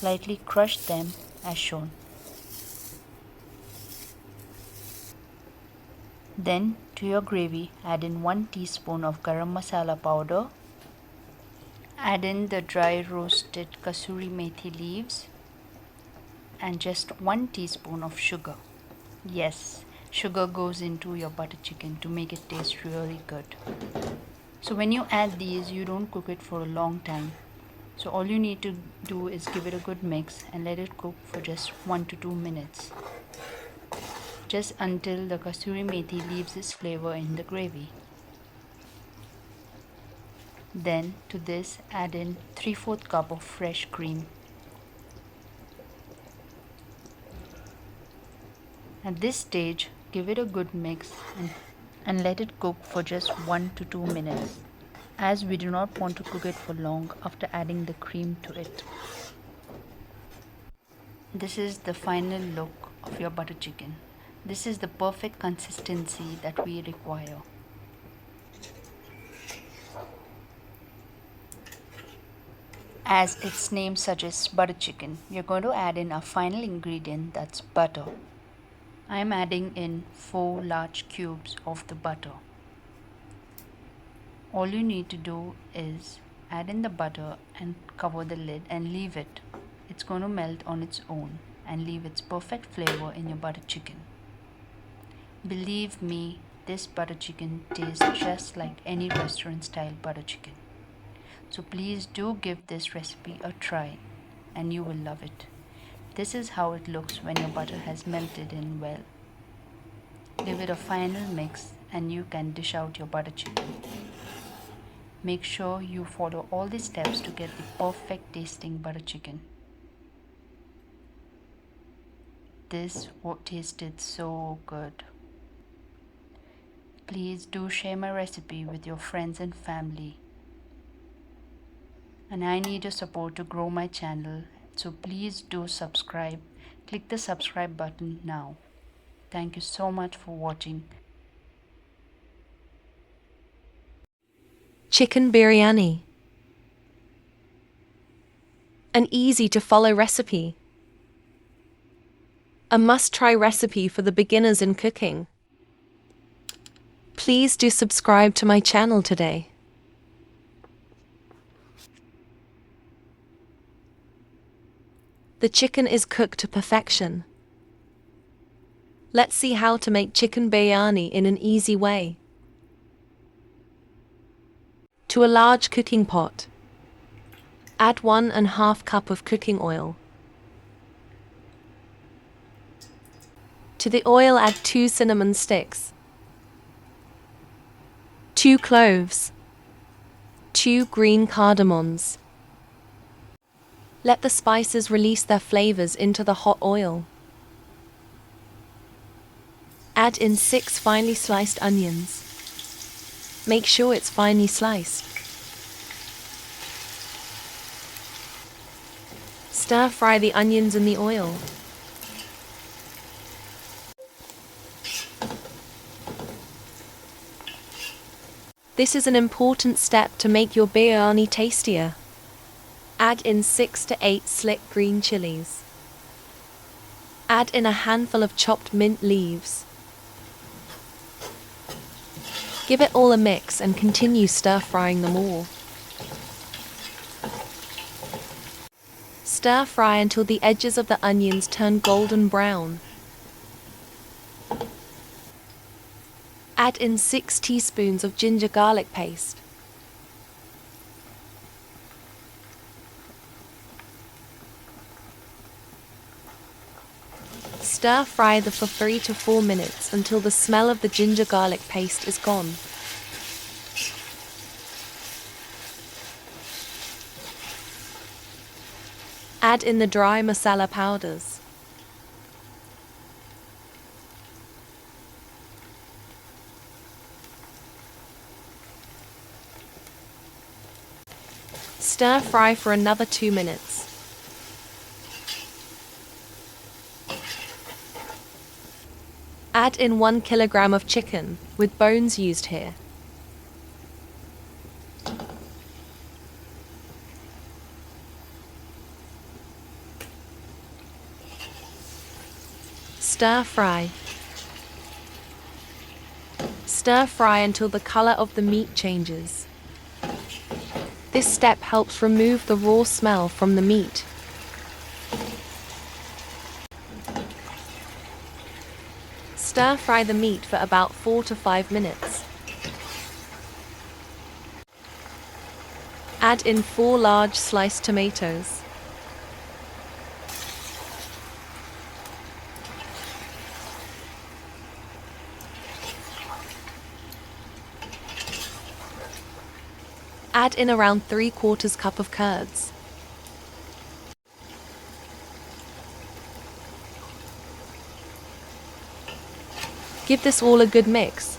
Slightly crush them as shown. Then to your gravy add in 1 teaspoon of garam masala powder. Add in the dry roasted kasuri methi leaves and just 1 teaspoon of sugar. Yes, sugar goes into your butter chicken to make it taste really good. So when you add these, you don't cook it for a long time. So all you need to do is give it a good mix and let it cook for just 1 to 2 minutes. Just until the kasuri methi leaves its flavor in the gravy. Then to this add in 3/4 cup of fresh cream. At this stage, give it a good mix and let it cook for just 1 to 2 minutes, as we do not want to cook it for long after adding the cream to it. This is the final look of your butter chicken. This is the perfect consistency that we require. As its name suggests, butter chicken, we are going to add in our final ingredient, that's butter. I am adding in 4 large cubes of the butter. All you need to do is add in the butter and cover the lid and leave it. It's going to melt on its own and leave its perfect flavor in your butter chicken. Believe me, this butter chicken tastes just like any restaurant style butter chicken. So please do give this recipe a try and you will love it. This is how it looks when your butter has melted in well. Give it a final mix and you can dish out your butter chicken. Make sure you follow all the steps to get the perfect tasting butter chicken. This tasted so good. Please do share my recipe with your friends and family. And I need your support to grow my channel, so please do subscribe. Click the subscribe button now. Thank you so much for watching. Chicken biryani. An easy to follow recipe. A must-try recipe for the beginners in cooking. Please do subscribe to my channel today. The chicken is cooked to perfection. Let's see how to make chicken biryani in an easy way. To a large cooking pot, add 1½ cup of cooking oil. To the oil add 2 cinnamon sticks, 2 cloves, 2 green cardamoms. Let the spices release their flavors into the hot oil. Add in 6 finely sliced onions. Make sure it's finely sliced. Stir fry the onions in the oil. This is an important step to make your biryani tastier. Add in 6 to 8 slick green chilies. Add in a handful of chopped mint leaves. Give it all a mix and continue stir-frying them all. Stir fry until the edges of the onions turn golden brown. Add in 6 teaspoons of ginger garlic paste. Stir fry for 3 to 4 minutes until the smell of the ginger garlic paste is gone. Add in the dry masala powders. Stir fry for another 2 minutes. Add in 1 kilogram of chicken, with bones used here. Stir fry. Stir fry until the color of the meat changes. This step helps remove the raw smell from the meat. Stir fry the meat for about 4 to 5 minutes. Add in 4 large sliced tomatoes. Add in around 3/4 cup of curds. Give this all a good mix.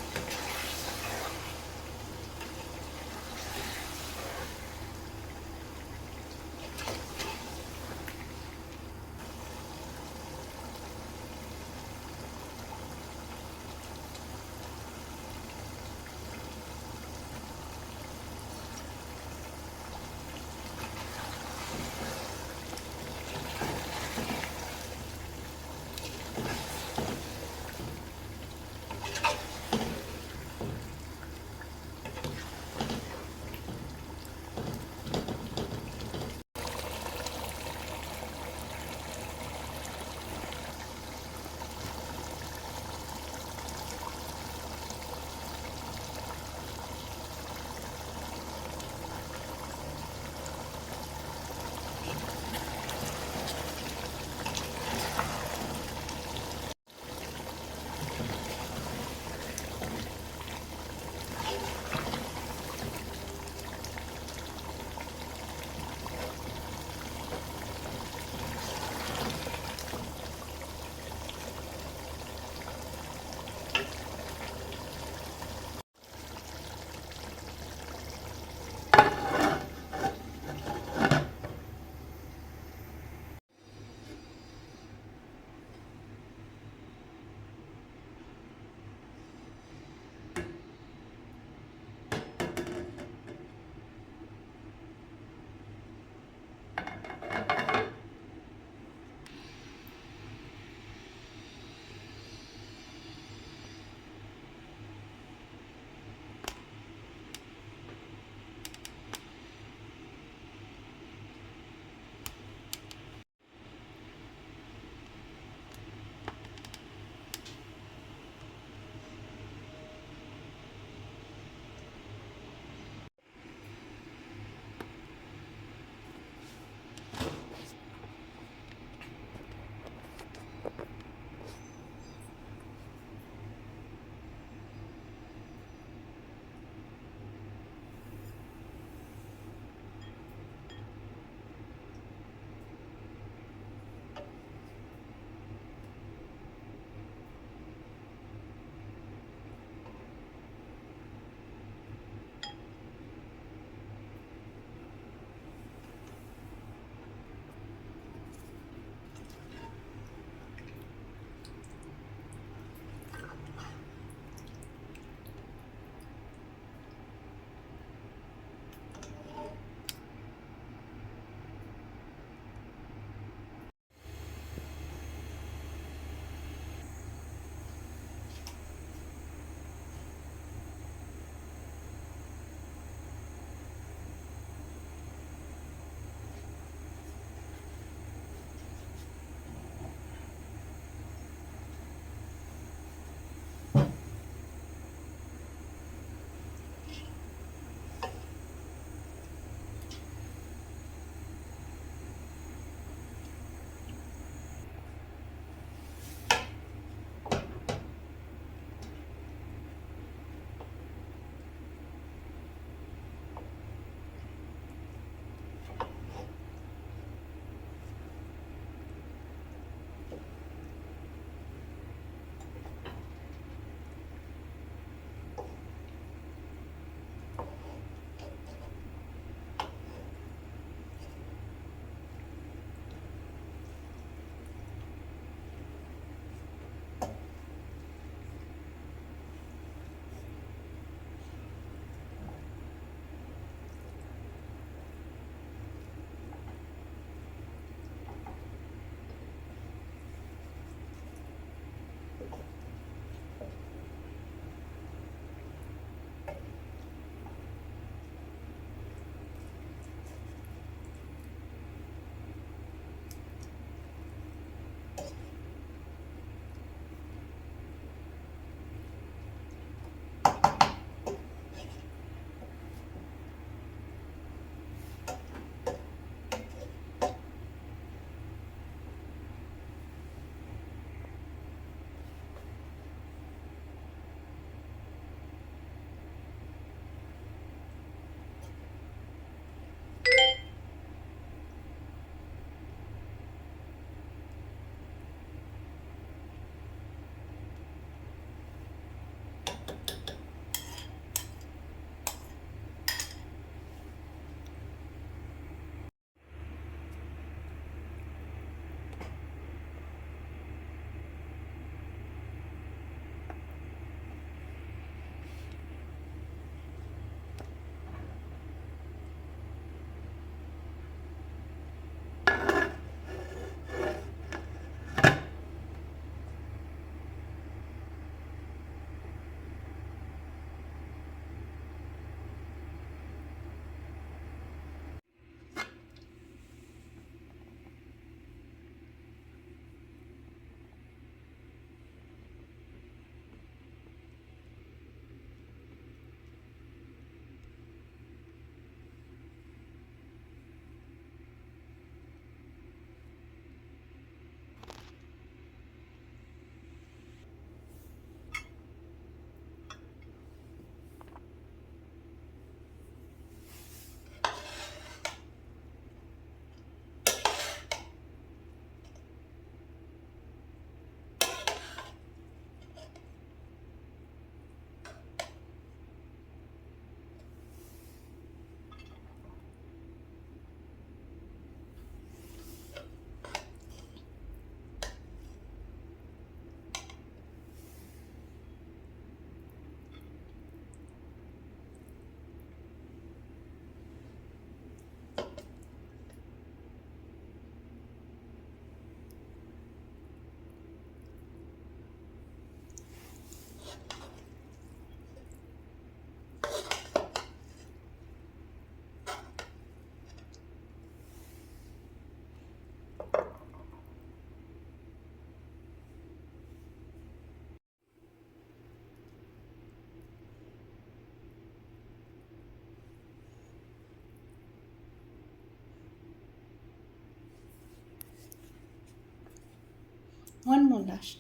One more last.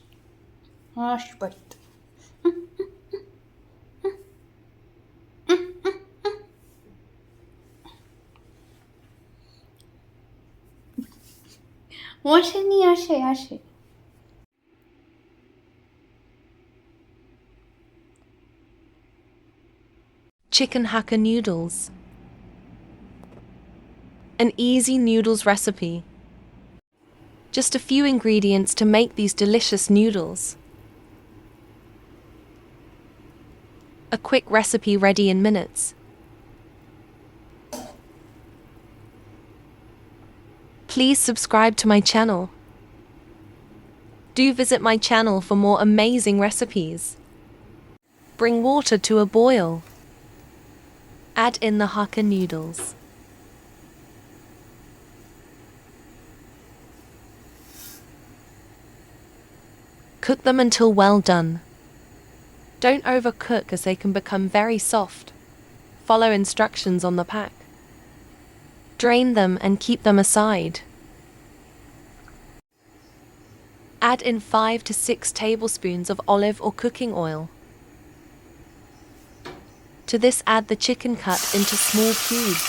Harsh bite. wasেনি আসে আসে Chicken hakka noodles. An easy noodles recipe. Just a few ingredients to make these delicious noodles. A quick recipe ready in minutes. Please subscribe to my channel. Do visit my channel for more amazing recipes. Bring water to a boil. Add in the hakka noodles. Cook them until well done. Don't overcook as they can become very soft. Follow instructions on the pack. Drain them and keep them aside. Add in 5 to 6 tablespoons of olive or cooking oil. To this add the chicken cut into small cubes.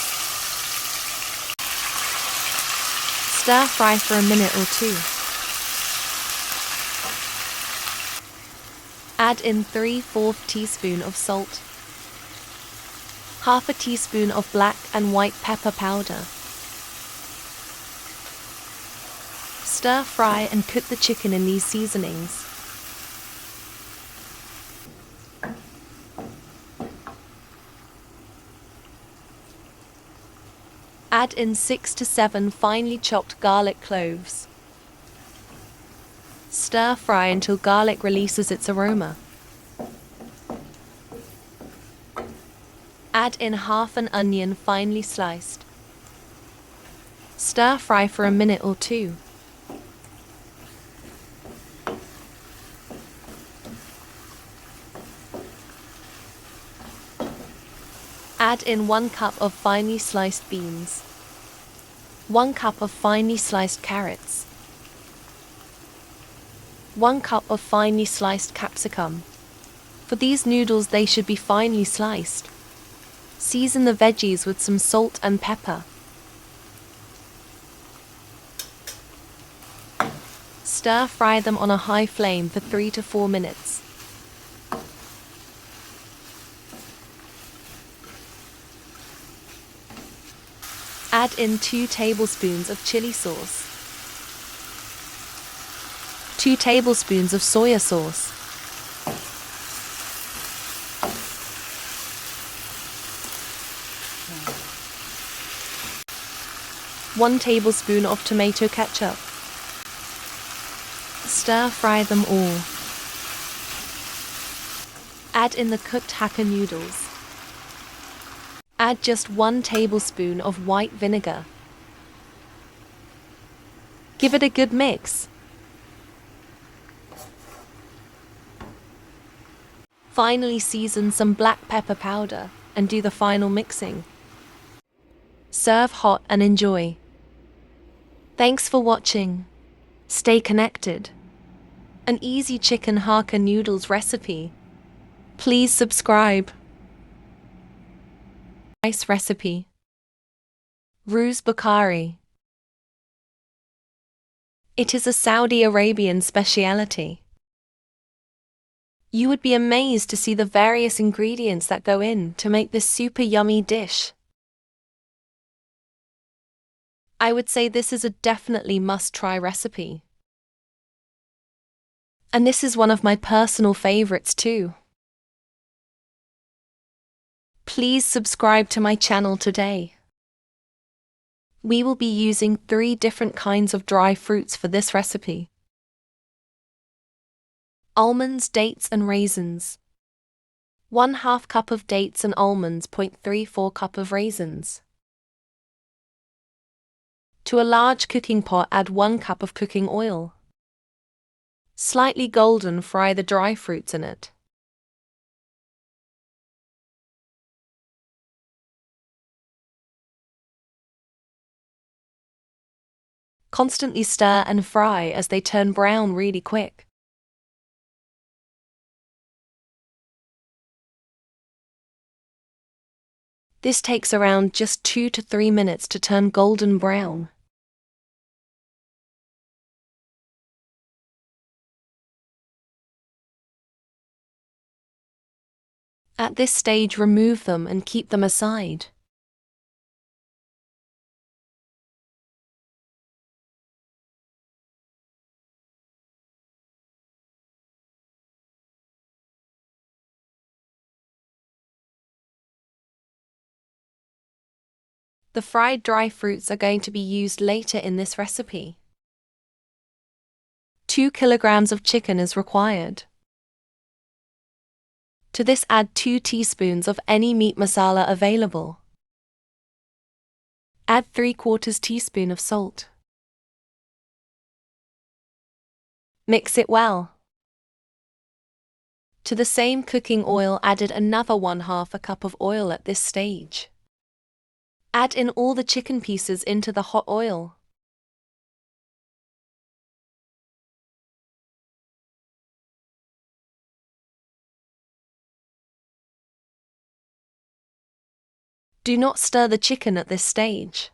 Stir fry for a minute or two. Add in 3/4 teaspoon of salt, half a teaspoon of black and white pepper powder. Stir fry and cook the chicken in these seasonings. Add in 6 to 7 finely chopped garlic cloves. Stir fry until garlic releases its aroma. Add in half an onion finely sliced. Stir fry for a minute or two. Add in 1 cup of finely sliced beans, 1 cup of finely sliced carrots, 1 cup of finely sliced capsicum. For these noodles, they should be finely sliced. Season the veggies with some salt and pepper. Stir fry them on a high flame for 3 to 4 minutes. Add in 2 tablespoons of chili sauce, 2 tablespoons of soya sauce, 1 tablespoon of tomato ketchup. Stir fry them all. Add in the cooked hakka noodles. Add just 1 tablespoon of white vinegar. Give it a good mix. Finally, season some black pepper powder and do the final mixing. Serve hot and enjoy. Thanks for watching. Stay connected. An easy chicken hakka noodles recipe. Please subscribe. Rice recipe. Ruz BUKHARI. It is a Saudi Arabian speciality. You would be amazed to see the various ingredients that go in to make this super yummy dish. I would say this is a definitely must-try recipe. And this is one of my personal favorites too. Please subscribe to my channel today. We will be using 3 different kinds of dry fruits for this recipe. Almonds, dates and raisins. 1/2 cup of dates and almonds, 0.34 cup of raisins. To a large cooking pot, add 1 cup of cooking oil. Slightly golden, fry the dry fruits in it. Constantly stir and fry as they turn brown really quick. This takes around just 2 to 3 minutes to turn golden brown. At this stage, remove them and keep them aside. The fried dry fruits are going to be used later in this recipe. 2 kilograms of chicken is required. To this, add 2 teaspoons of any meat masala available. Add 3/4 teaspoon of salt. Mix it well. To the same cooking oil, added another 1/2 cup of oil at this stage. Add in all the chicken pieces into the hot oil. Do not stir the chicken at this stage.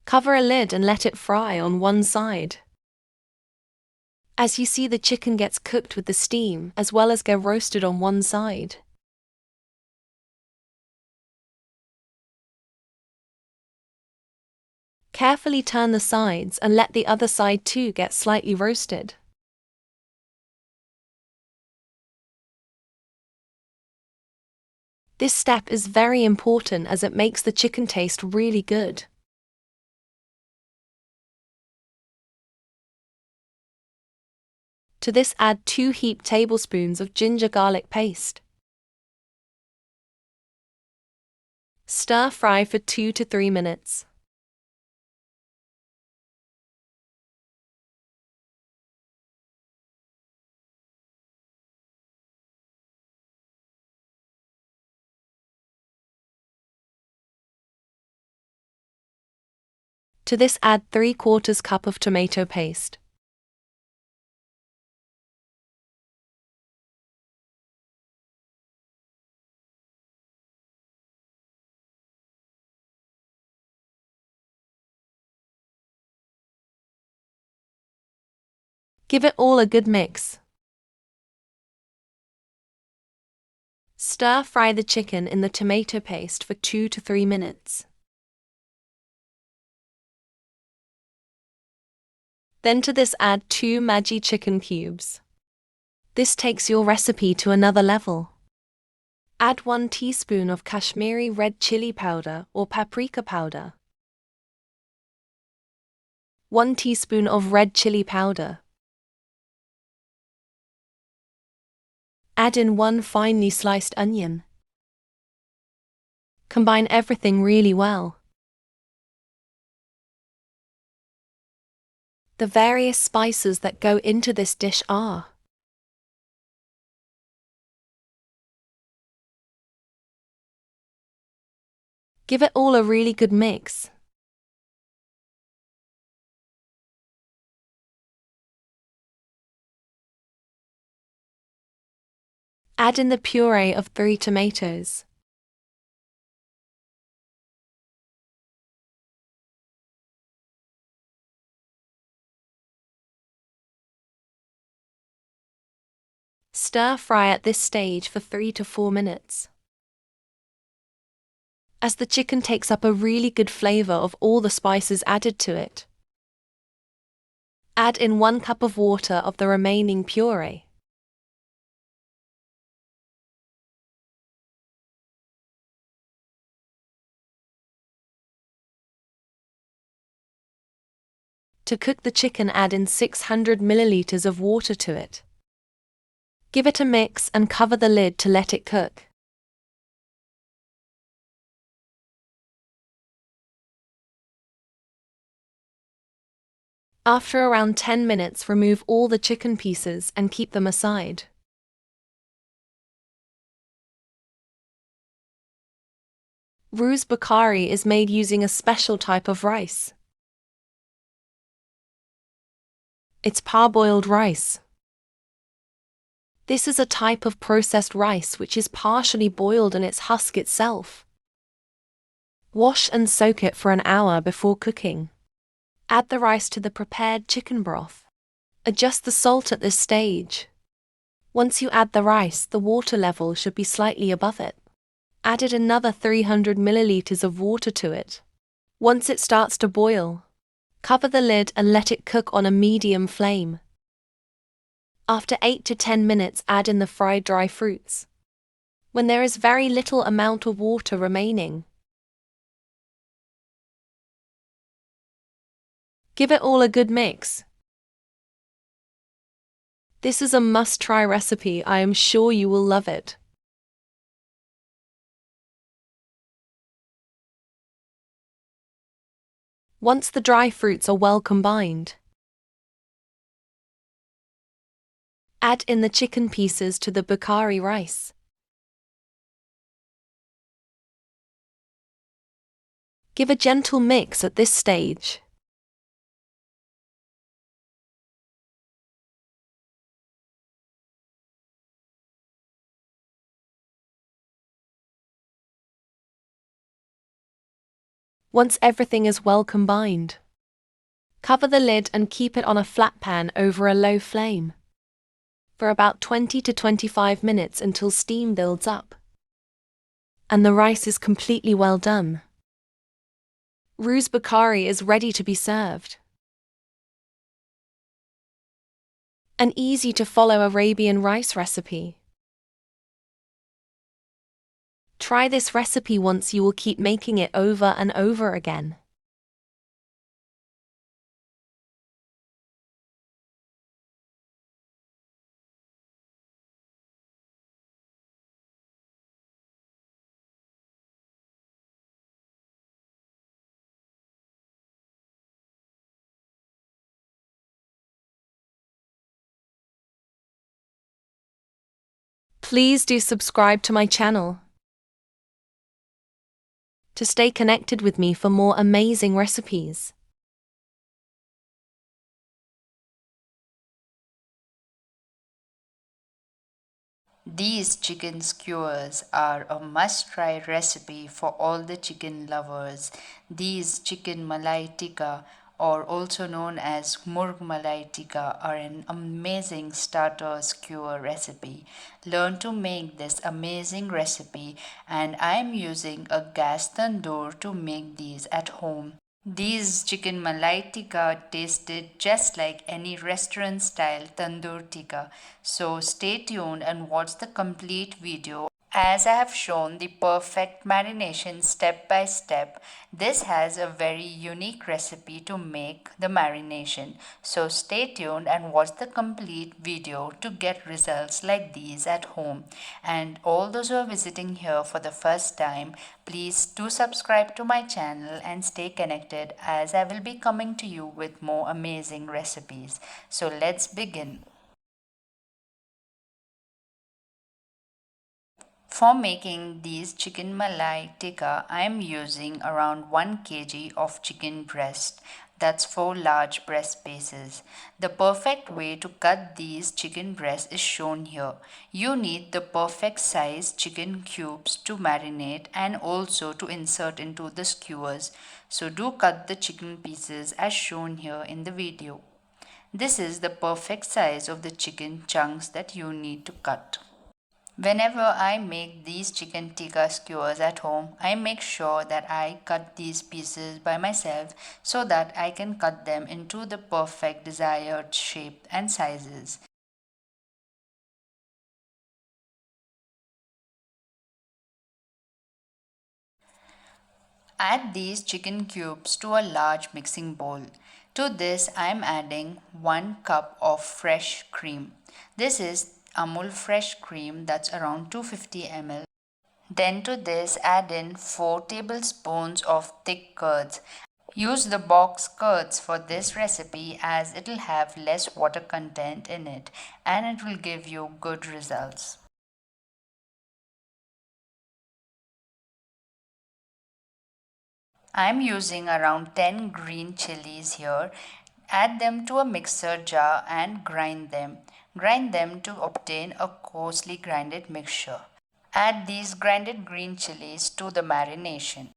Cover a lid and let it fry on one side. As you see, the chicken gets cooked with the steam as well as get roasted on one side. Carefully turn the sides and let the other side too get slightly roasted. This step is very important as it makes the chicken taste really good. To this, add 2 heaped tablespoons of ginger garlic paste. Stir fry for 2 to 3 minutes. To this, add 3/4 cup of tomato paste. Give it all a good mix. Stir fry the chicken in the tomato paste for 2 to 3 minutes. Then to this, add 2 Maggi chicken cubes. This takes your recipe to another level. Add 1 teaspoon of Kashmiri red chili powder or paprika powder. 1 teaspoon of red chili powder. Add in 1 finely sliced onion. Combine everything really well. The various spices that go into this dish are give it all a really good mix. Add in the puree of 3 tomatoes. Stir fry at this stage for 3 to 4 minutes. As the chicken takes up a really good flavor of all the spices added to it, add in 1 cup of water of the remaining puree. To cook the chicken, add in 600 milliliters of water to it. Give it a mix and cover the lid to let it cook. After around 10 minutes, remove all the chicken pieces and keep them aside. Rice BHUKHARI is made using a special type of rice. It's parboiled rice. This is a type of processed rice which is partially boiled in its husk itself. Wash and soak it for an hour before cooking. Add the rice to the prepared chicken broth. Adjust the salt at this stage. Once you add the rice, the water level should be slightly above it. Add another 300 milliliters of water to it. Once it starts to boil, cover the lid and let it cook on a medium flame. After 8 to 10 minutes, add in the fried dry fruits. When there is very little amount of water remaining, give it all a good mix. This is a must-try recipe. I am sure you will love it. Once the dry fruits are well combined, add in the chicken pieces to the BHUKHARI rice. Give a gentle mix at this stage. Once everything is well combined, cover the lid and keep it on a flat pan over a low flame for about 20 to 25 minutes until steam builds up and the rice is completely well done. Roux BHUKHARI is ready to be served. An easy-to-follow Arabian rice recipe. Try this recipe once, you will keep making it over and over again. Please do subscribe to my channel to stay connected with me for more amazing recipes. These chicken skewers are a must-try recipe for all the chicken lovers. These chicken malai tikka, or also known as murg malai tikka, are an amazing starter skewer recipe. Learn to make this amazing recipe, and I am using a gas tandoor to make these at home. These chicken malai tikka tasted just like any restaurant style tandoor tikka. So stay tuned and watch the complete video as I have shown the perfect marination step by step. This has a very unique recipe to make the marination. So stay tuned and watch the complete video to get results like these at home. And all those who are visiting here for the first time, please do subscribe to my channel and stay connected as I will be coming to you with more amazing recipes. So let's begin. For making these chicken malai tikka, I am using around 1 kg of chicken breast. That's 4 large breast pieces. The perfect way to cut these chicken breasts is shown here. You need the perfect size chicken cubes to marinate and also to insert into the skewers. So do cut the chicken pieces as shown here in the video. This is the perfect size of the chicken chunks that you need to cut. Whenever I make these chicken tikka skewers at home, I make sure that I cut these pieces by myself so that I can cut them into the perfect desired shape and sizes. Add these chicken cubes to a large mixing bowl. To this I am adding 1 cup of fresh cream. This is Amul fresh cream, that's around 250 ml. Then to this add in 4 tablespoons of thick curds. Use the box curds for this recipe as it will have less water content in it and it will give you good results. I am using around 10 green chilies here Add them to a mixer jar and grind them. Grind them to obtain a coarsely grinded mixture. Add these grinded green chilies to the marination.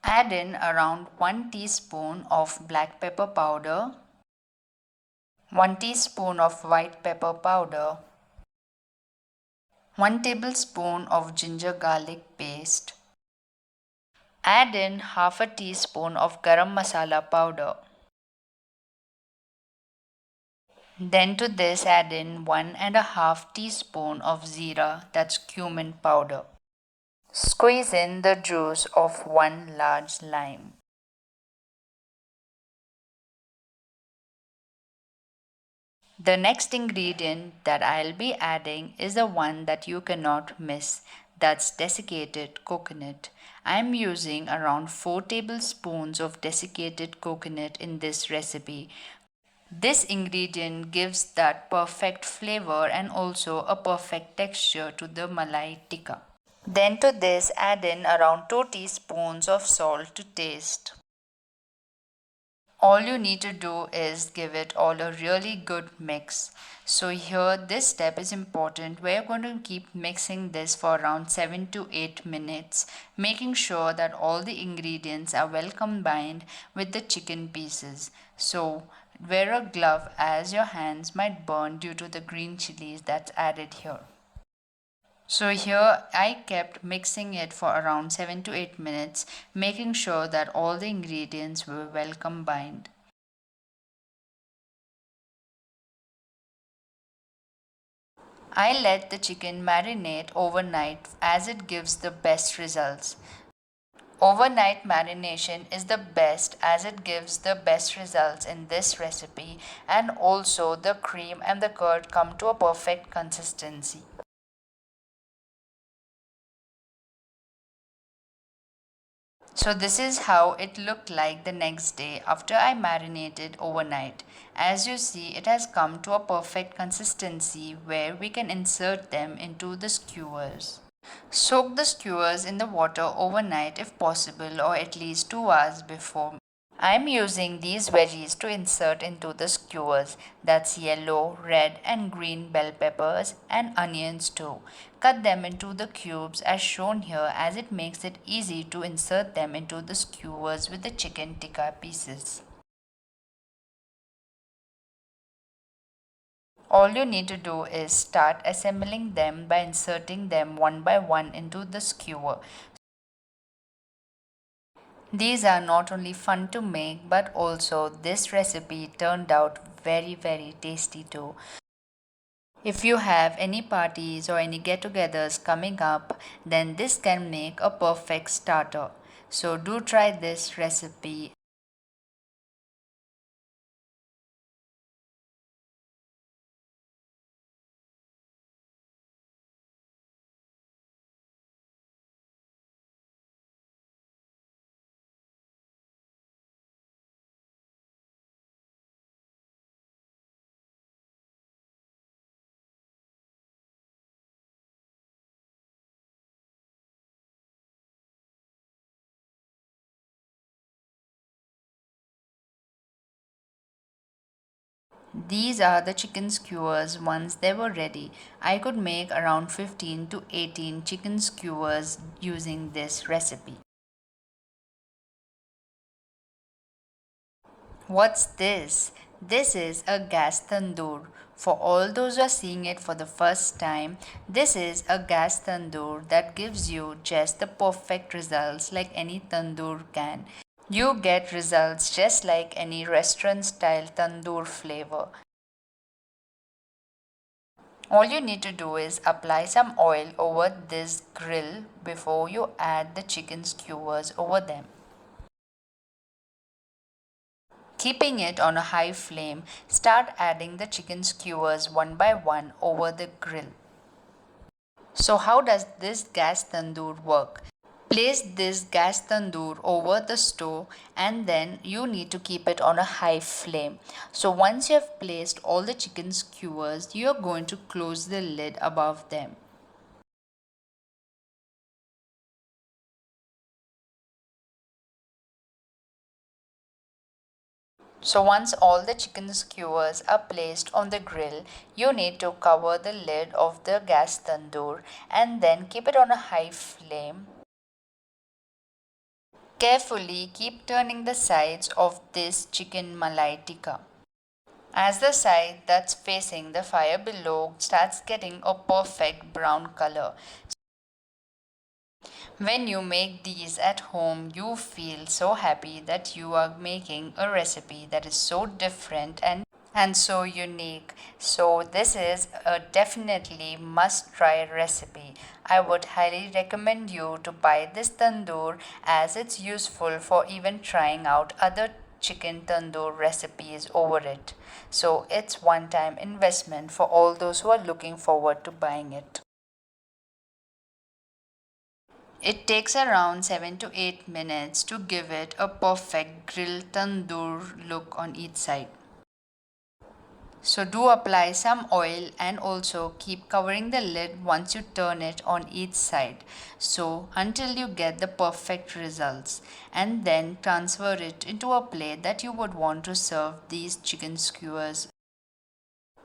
Add in around 1 teaspoon of black pepper powder, 1 teaspoon of white pepper powder, 1 tablespoon of ginger garlic paste. Add in half a teaspoon of garam masala powder. Then to this add in 1.5 teaspoon of zira, that's cumin powder. Squeeze in the juice of 1 large lime. The next ingredient that I'll be adding is the one that you cannot miss. That's desiccated coconut. I'm using around 4 tablespoons of desiccated coconut in this recipe. This ingredient gives that perfect flavor and also a perfect texture to the malai tikka. Then to this add in around 2 teaspoons of salt to taste. All you need to do is give it all a really good mix. So here this step is important. We're going to keep mixing this for around 7 to 8 minutes, making sure that all the ingredients are well combined with the chicken pieces. So wear a glove as your hands might burn due to the green chilies that's added here. So here I kept mixing it for around 7 to 8 minutes, making sure that all the ingredients were well combined. I let the chicken marinate overnight as it gives the best results. Overnight marination is the best as it gives the best results in this recipe, and also the cream and the curd come to a perfect consistency. So this is how it looked like the next day after I marinated overnight. As you see, it has come to a perfect consistency where we can insert them into the skewers. Soak the skewers in the water overnight if possible, or at least 2 hours before. I'm using these veggies to insert into the skewers. That's yellow, red and green bell peppers and onions too. Cut them into the cubes as shown here, as it makes it easy to insert them into the skewers with the chicken tikka pieces. All you need to do is start assembling them by inserting them one by one into the skewer. These are not only fun to make, but also this recipe turned out very tasty too. If you have any parties or any get-togethers coming up, then this can make a perfect starter. So do try this recipe. These are the chicken skewers once they were ready. I could make around 15 to 18 chicken skewers using this recipe. What's this? This is a gas tandoor. For all those who are seeing it for the first time, this is a gas tandoor that gives you just the perfect results like any tandoor can. You get results just like any restaurant style tandoor flavor. All you need to do is apply some oil over this grill before you add the chicken skewers over them. Keeping it on a high flame, start adding the chicken skewers one by one over the grill. So how does this gas tandoor work? Place this gas tandoor over the stove and then you need to keep it on a high flame. So once you have placed all the chicken skewers, you are going to close the lid above them. So once all the chicken skewers are placed on the grill, you need to cover the lid of the gas tandoor and then keep it on a high flame. Carefully keep turning the sides of this chicken malai tikka. As the side that's facing the fire below starts getting a perfect brown color. When you make these at home, you feel so happy that you are making a recipe that is so different and so unique. So this is a definitely must try recipe. I would highly recommend you to buy this tandoor as it's useful for even trying out other chicken tandoor recipes over it. So it's one time investment for all those who are looking forward to buying it. It takes around 7 to 8 minutes to give it a perfect grilled tandoor look on each side. So do apply some oil and also keep covering the lid once you turn it on each side. So until you get the perfect results, and then transfer it into a plate that you would want to serve these chicken skewers.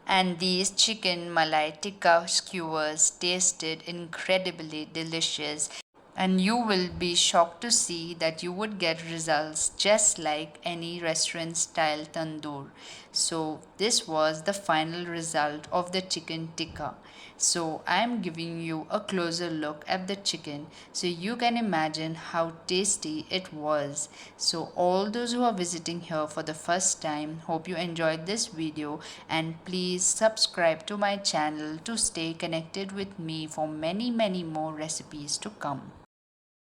And these chicken malai tikka skewers tasted incredibly delicious, and you will be shocked to see that you would get results just like any restaurant style tandoor. So this was the final result of the chicken tikka. So I am giving you a closer look at the chicken so you can imagine how tasty it was. So all those who are visiting here for the first time, hope you enjoyed this video, and please subscribe to my channel to stay connected with me for many more recipes to come.